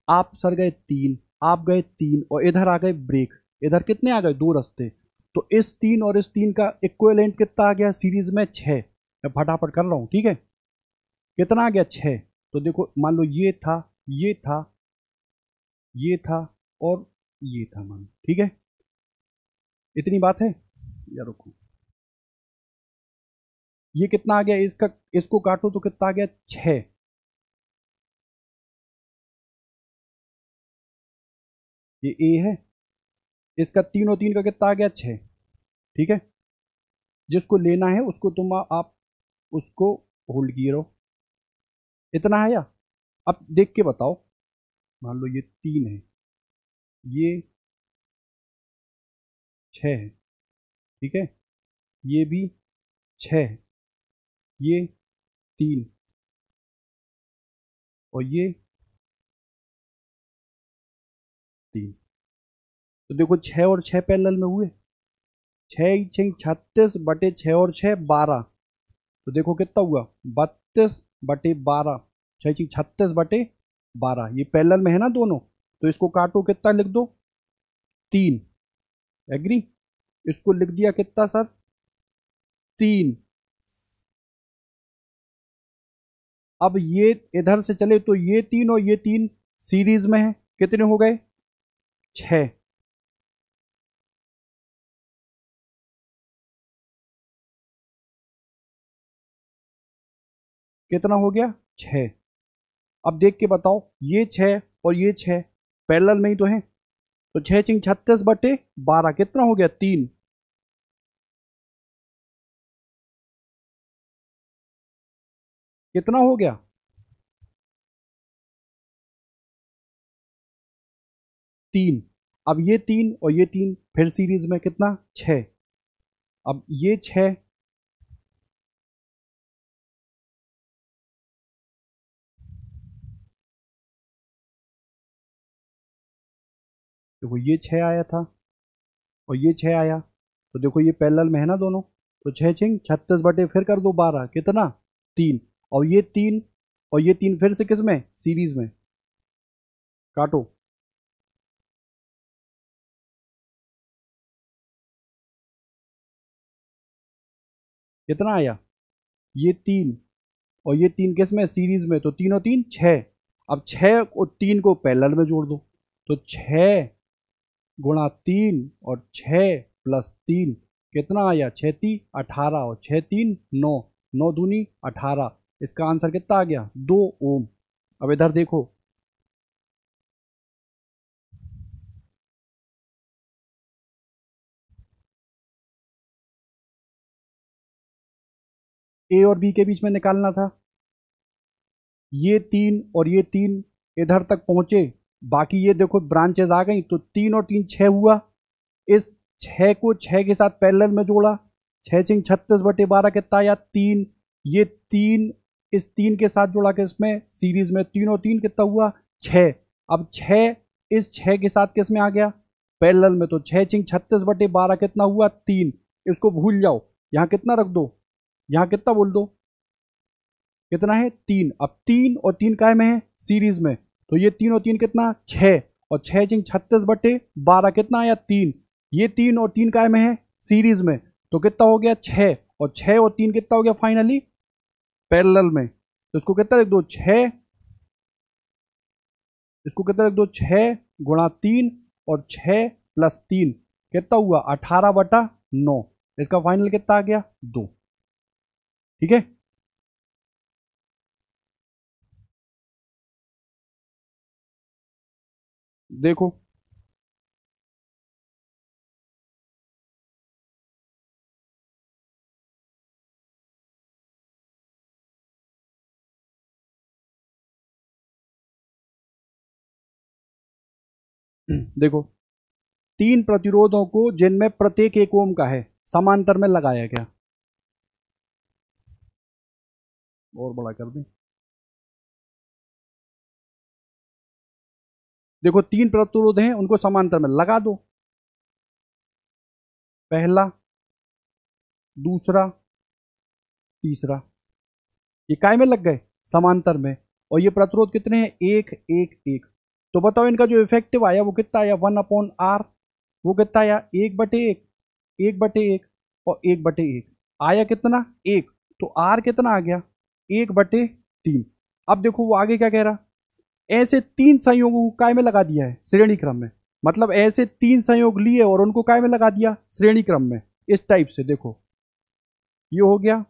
आप सर गए 3, आप गए 3, और इधर आ गए ब्रेक, इधर कितने आ गए, 2 रास्ते, तो इस 3 और इस 3 का इक्विवेलेंट कितना आ गया सीरीज में, 6, मैं फटाफट कर रहा हूँ, ठीक है, कितना आ गया, 6, तो देखो मान लो ये था, ये था, ये था, और ये था, मान, ठीक है, इतनी बात है, या रुको, ये कितना आ गया, इसका, इसको काटो तो कितना आ गया, 6, ये ए है, इसका 3 और 3 का कितना आ गया, 6, ठीक है, जिसको लेना है उसको तुम आप उसको होल्ड किए रहो, इतना है या, अब देख के बताओ, मान लो ये 3 है, ये 6 है, ठीक है, ये भी 6 है, ये 3 और ये 3। तो देखो 6 और 6 पैरेलल में हुए, 6 6 36 बटे 6 और 6 12। तो देखो कितना हुआ 32 बटे 12, 6 6 36 बटे 12, ये पैरेलल में है ना दोनों, तो इसको काटो, कितना लिख दो 3। एग्री, इसको लिख दिया कितना सर 3। अब ये इधर से चले तो ये 3 और ये 3 सीरीज में है, कितने हो गए 6। कितना हो गया 6। अब देख के बताओ, ये 6 और ये 6 पैरेलल में ही तो है, तो 6 6 36 बटे 12 कितना हो गया 3। कितना हो गया 3। अब ये 3 और ये 3 फिर सीरीज में कितना 6। अब ये 6, देखो ये 6 आया था और ये 6 आया, तो देखो ये पैरेलल में है ना दोनों, तो 6 6 36 बटे फिर कर दो 12 कितना 3। और ये 3 और ये 3 फिर से किस में सीरीज में, काटो। कितना आया ये 3 और ये 3 किस में सीरीज में, तो 3 और 3 6। अब 6 और 3 को पैरेलल में जोड़ दो, तो 6 गुणा 3 और 6 प्लस 3 कितना आया 6 3 18 और 6 3 9, 9 दूनी 18। इसका आंसर कितना आ गया 2 ओम। अब इधर देखो, ए और बी के बीच में निकालना था, ये 3 और ये 3 इधर तक पहुंचे, बाकी ये देखो ब्रांचेज आ गई, तो 3 और 3 6 हुआ, इस 6 को 6 के साथ पैरेलल में जोड़ा, 6 6 36 बटे 12 कितना आया 3। ये 3 इस 3 के साथ जोड़ा के इसमें सीरीज में, 3 और 3 कितना हुआ 6। अब 6 इस 6 के साथ किस में आ गया पैरेलल में, तो 6 6 36 बटे 12 कितना हुआ 3। इसको भूल जाओ, यहाँ कितना रख दो, यहाँ कितना बोल दो कितना है 3। अब 3 और 3 काय में है सीरीज में, तो ये 3 और 3 कितना 6 और 6 6 36 बटे 12 कितना आया 3। ये 3 और 3 काय में है सीरीज में, तो कितना हो गया 6 और 6 और 3 कितना हो गया फाइनली पैरेलल में, तो इसको कितना लिख दो 6, इसको कितना लिख दो 6 गुणा 3 और 6 प्लस 3 कितना हुआ 18 बटा 9। इसका फाइनल कितना आ गया 2। ठीक है, देखो देखो 3 प्रतिरोधों को जिनमें प्रत्येक 1 ओम का है समांतर में लगाया गया, और बड़ा कर दें, देखो 3 प्रतिरोध हैं उनको समांतर में लगा दो, पहला दूसरा तीसरा, ये काय में लग गए समांतर में, और ये प्रतिरोध कितने हैं 1 1 1। तो बताओ इनका जो इफेक्टिव आया वो कितना आया 1/r, वो कितना आया 1/1, 1/1 और 1/1 आया कितना 1, तो r कितना आ गया 1/3। अब देखो वो आगे क्या कह रहा, ऐसे 3 संयोगों को काय में लगा दिया है श्रेणी क्रम में, मतलब ऐसे 3 संयोग लिए और उनको काय में लगा दिया श्रेणी क्रम में, इस टाइप से देखो ये हो गया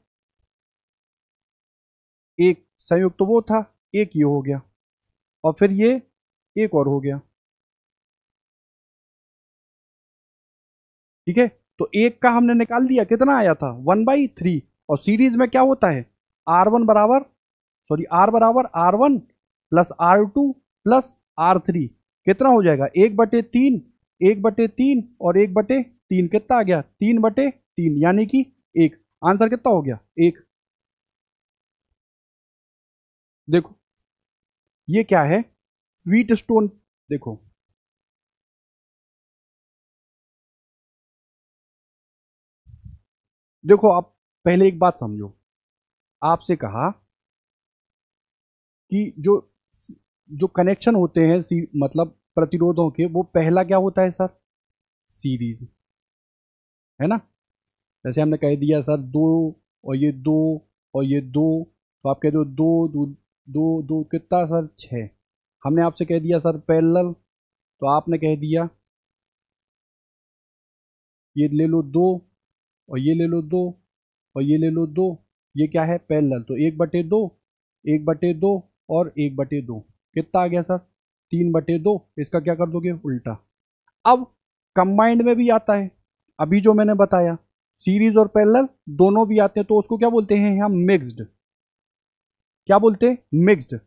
एक संयोग, तो वो था एक ये हो गया, और फिर ये एक और हो गया, ठीक है। तो एक का हमने निकाल दिया, कितना आया था 1/3, और सीरीज में क्या होता है R1 बराबर, सॉरी R बराबर R1 plus R2 plus R3, कितना हो जाएगा, 1/3, 1/3 और 1/3 कितना आ गया, 3/3 यानी कि 1। आंसर कितना हो गया, 1। देखो ये क्या है, व्हीट स्टोन। देखो देखो आप पहले एक बात समझो, आपसे कहा कि जो जो कनेक्शन होते हैं मतलब प्रतिरोधों के, वो पहला क्या होता है सर, सीरीज, है ना। जैसे हमने कह दिया सर दो, और ये दो, और ये दो, तो आप कह दो दो दो दो दो कितना सर, 6। हमने आपसे कह दिया सर पैरेलल, तो आपने कह दिया ये ले लो दो, और ये ले लो दो, और ये ले लो दो, ये क्या है पैरेलल, तो 1/2, 1/2 और 1/2 कितना आ गया सर, 3/2। इसका क्या कर दोगे, उल्टा। अब कंबाइंड में भी आता है, अभी जो मैंने बताया सीरीज और पैरेलल दोनों भी आते हैं, तो उसको क्या बोलते हैं हम, मिक्स्ड। क्या बोलते हैं, मिक्स्ड।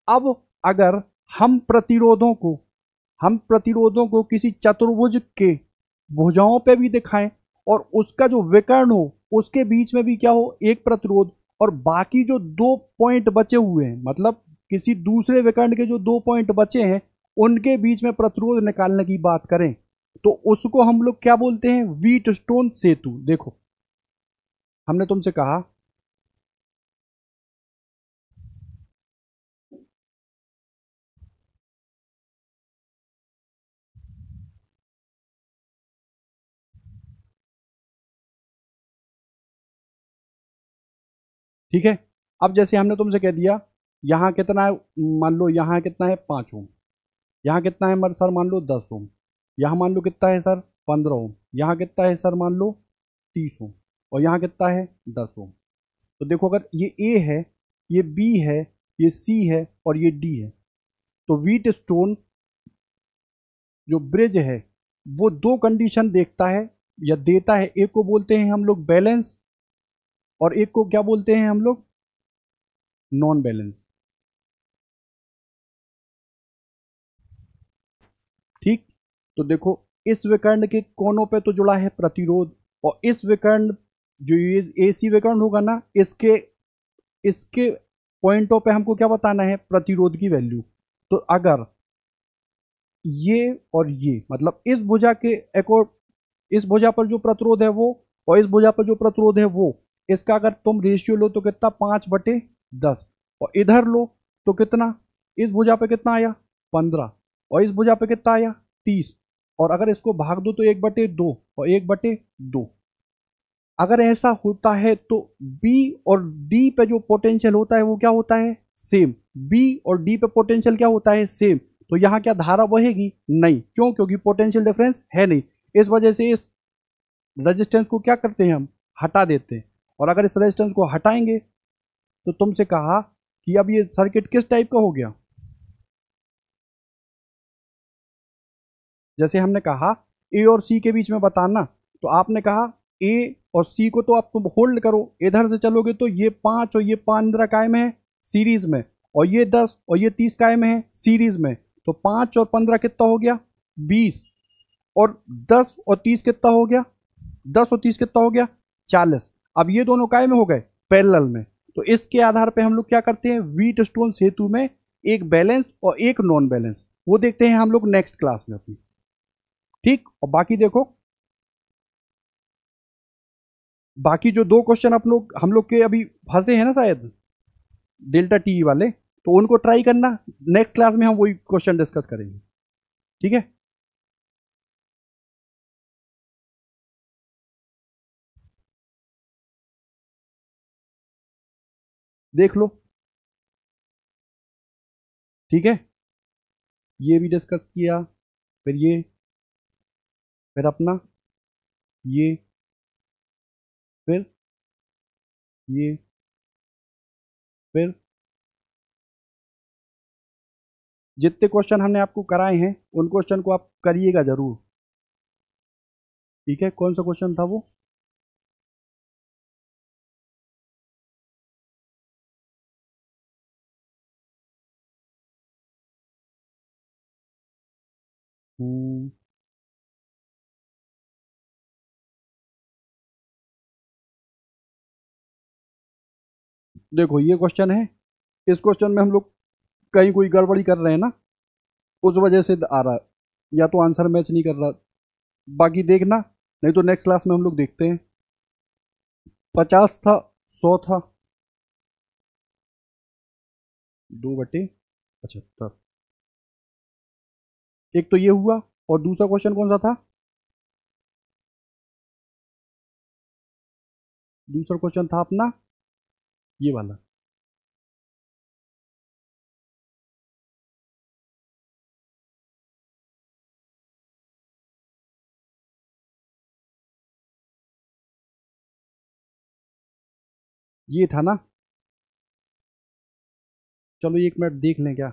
अब अगर हम प्रतिरोधों को किसी चतुर्भुज के भुजाओं पे भी दिखाएं, और उसका जो विकर्ण हो उसके बीच में भी क्या हो, एक प्रतिरोध, और बाकी जो 2 पॉइंट बचे हुए हैं, मतलब किसी दूसरे विकर्ण के जो 2 पॉइंट बचे हैं उनके बीच में प्रतिरोध निकालने की बात करें, तो उसको हम लोग क्या बोलते हैं, व्हीट स्टोन सेतु। देखो हमने तुमसे कहा, ठीक है। अब जैसे हमने तुमसे कह दिया यहाँ कितना है, मान लो यहाँ कितना है 5 ओम, यहाँ कितना है सर मान लो 10 ओम, यहाँ मान लो कितना है सर 15 ओम, यहाँ कितना है सर मान लो 30 ओम, और यहाँ कितना है 10 ओम। तो देखो अगर ये ए है, ये बी है, ये सी है और ये डी है, तो व्हीट स्टोन जो ब्रिज है वो दो कंडीशन देखता है या देता है, एक को बोलते हैं हम लोग बैलेंस, और एक को क्या बोलते हैं हम लोग, नॉन बैलेंस। ठीक, तो देखो इस विकर्ण के कोनों पे तो जुड़ा है प्रतिरोध, और इस विकर्ण जो ये एसी विकर्ण होगा ना, इसके इसके पॉइंटों पे हमको क्या बताना है, प्रतिरोध की वैल्यू। तो अगर ये और ये मतलब इस भुजा के अकॉर्ड, इस भुजा पर जो प्रतिरोध है वो, और इस भुजा पर जो प्रतिरोध है वो, इसका अगर तुम रेशियो लो तो कितना, 5/10, और इधर लो तो कितना, इस भुजा पे कितना आया 15, और इस भुजा पे कितना आया 30, और अगर इसको भाग दो तो 1/2 और 1/2। अगर ऐसा होता है तो बी और डी पे जो पोटेंशियल होता है वो क्या होता है, सेम। बी और डी पे पोटेंशियल क्या होता है, सेम। तो यहां क्या धारा बहेगी, नहीं, क्यों, क्योंकि पोटेंशियल डिफरेंस है नहीं। इस वजह से इस रेजिस्टेंस को क्या करते हैं हम, हटा देते हैं। और अगर इस रेजिस्टेंस को हटाएंगे तो तुमसे कहा कि अब ये सर्किट किस टाइप का हो गया, जैसे हमने कहा ए और सी के बीच में बताना, तो आपने कहा ए और सी को तो आप तुम होल्ड करो, इधर से चलोगे तो ये 5 और ये 15 कायम है सीरीज में, और ये 10 और ये 30 कायम है सीरीज में, तो 5 और 15 कितना हो गया, 20, और 10 और 30 कितना हो गया, 10 और 30 कितना हो गया, 40। अब ये दोनों कायम हो गए पैरेलल में। तो इसके आधार पे हम लोग क्या करते हैं, व्हीट स्टोन सेतु में एक बैलेंस और एक नॉन बैलेंस, वो देखते हैं हम लोग नेक्स्ट क्लास में अपनी। ठीक, और बाकी देखो, बाकी जो दो क्वेश्चन हम लोग के अभी फंसे हैं ना शायद, डेल्टा टी वाले, तो उनको ट्राई करना, नेक्स्ट क्लास में हम वही क्वेश्चन डिस्कस करेंगे। ठीक है, देख लो। ठीक है, ये भी डिस्कस किया, फिर ये, फिर अपना ये, फिर ये, फिर जितने क्वेश्चन हमने आपको कराए हैं उन क्वेश्चन को आप करिएगा जरूर। ठीक है, कौन सा क्वेश्चन था वो, हम्म, देखो ये क्वेश्चन है। इस क्वेश्चन में हम लोग कहीं कोई गड़बड़ी कर रहे हैं ना, उस वजह से आ रहा है, या तो आंसर मैच नहीं कर रहा। बाकी देखना, नहीं तो नेक्स्ट क्लास में हम लोग देखते हैं। 50 था, 100 था, 2/75। एक तो ये हुआ, और दूसरा क्वेश्चन कौन सा था? दूसरा क्वेश्चन था अपना ये वाला। ये था ना। चलो 1 मिनट देख लें क्या।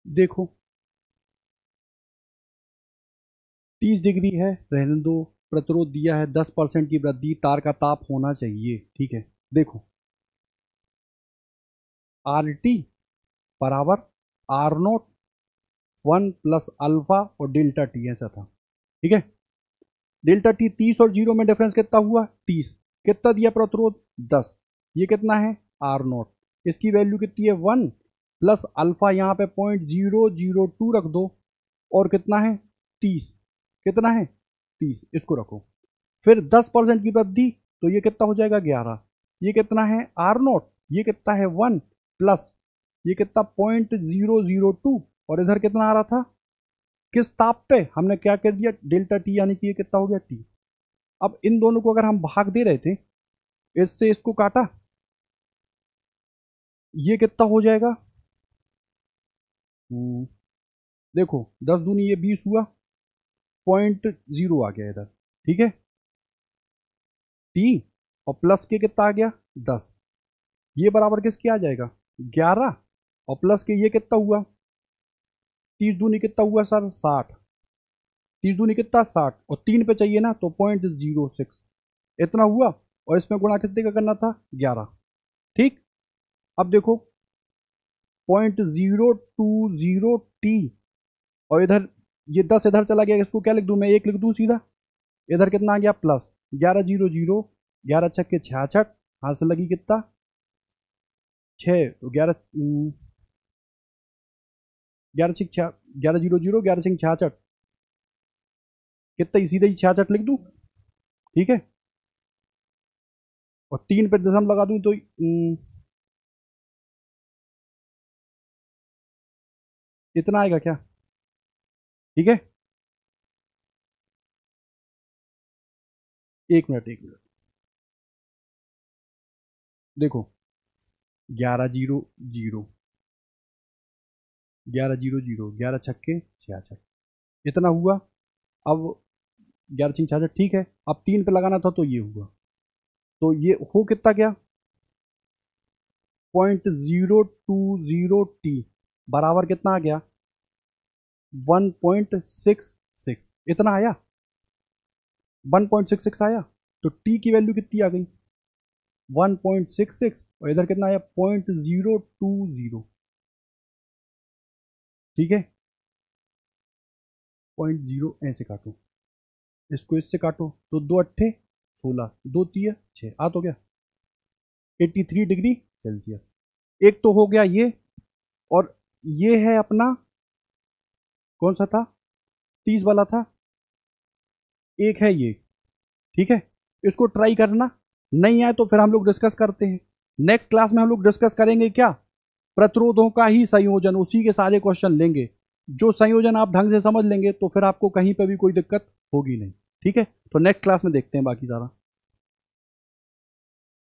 देखो 30 डिग्री है, रहने दो। प्रतिरोध दिया है 10% की वृद्धि, तार का ताप होना चाहिए। ठीक है, देखो आर टी बराबर आर नोट 1 + अल्फा और डेल्टा टी, ऐसा था। ठीक है, डेल्टा टी 30 और 0 में डिफरेंस कितना हुआ? 30। कितना दिया प्रतिरोध? 10। ये कितना है? R note. इसकी वैल्यू कितनी है? 1 + अल्फा, यहाँ पे 0.002 रख दो, और कितना है? 30। कितना है? 30, इसको रखो। फिर 10% की वृद्धि, तो ये कितना हो जाएगा? 11। ये कितना है? R nought. ये कितना है? 1 प्लस ये कितना? 0.002। और इधर कितना आ रहा था? किस ताप पे हमने क्या कर दिया? डेल्टा टी, यानी कि ये कितना हो गया? टी। अब इन दोनों को अगर हम भाग दे रहे थे, इससे इसको काटा, ये कितना हो जाएगा? हम्म, देखो 10 दूनी ये 20 हुआ, 0.0 आ गया इधर। ठीक है, टी और प्लस के कितना आ गया? 10। ये बराबर किसके आ जाएगा? 11। और प्लस के ये कितना हुआ? 30 दूनी कितना हुआ सर? 60। 30 दूनी कितना? 60, और 3 पे चाहिए ना, तो 0.06 इतना हुआ। और इसमें गुणा कितने का करना था? 11। ठीक, अब देखो 0.020 टी, और इधर ये 10 इधर चला गया, इसको क्या लिख दूं मैं? 1 लिख दूं सीधा। इधर कितना आ गया? प्लस 1100, 11×6 = 66। हाथ से लगी कितना? 6, तो 11, 11×6 1100, 11×6 = 66। कितना ही सीधे ही 66 लिख दूं। ठीक है, और 3 पे दशम लगा दूं तो इतना आएगा क्या? ठीक है, 1 मिनट 1 मिनट। देखो 1100, 1100, 11×6 = 66, इतना हुआ। अब 11×6 = 66, ठीक है। अब 3 पे लगाना था, तो ये हुआ। तो ये हो कितना गया? 0.020 टी बराबर कितना आ गया? 1.66। इतना आया, 1.66 आया। तो टी की वैल्यू कितनी आ गई? 1.66, और इधर कितना आया? 0.020। ठीक है, 0.0 ऐसे काटो, इसको इससे काटो, तो 2 × 8 = 16, 2 × 3 = 6, आ तो गया 83 डिग्री सेल्सियस। एक तो हो गया ये, और ये है अपना कौन सा था? 30 वाला था। एक है ये। ठीक है, इसको ट्राई करना, नहीं आए तो फिर हम लोग डिस्कस करते हैं। नेक्स्ट क्लास में हम लोग डिस्कस करेंगे क्या? प्रतिरोधों का ही संयोजन, उसी के सारे क्वेश्चन लेंगे। जो संयोजन आप ढंग से समझ लेंगे, तो फिर आपको कहीं पर भी कोई दिक्कत होगी नहीं। ठीक है, तो नेक्स्ट क्लास में देखते हैं बाकी सारा।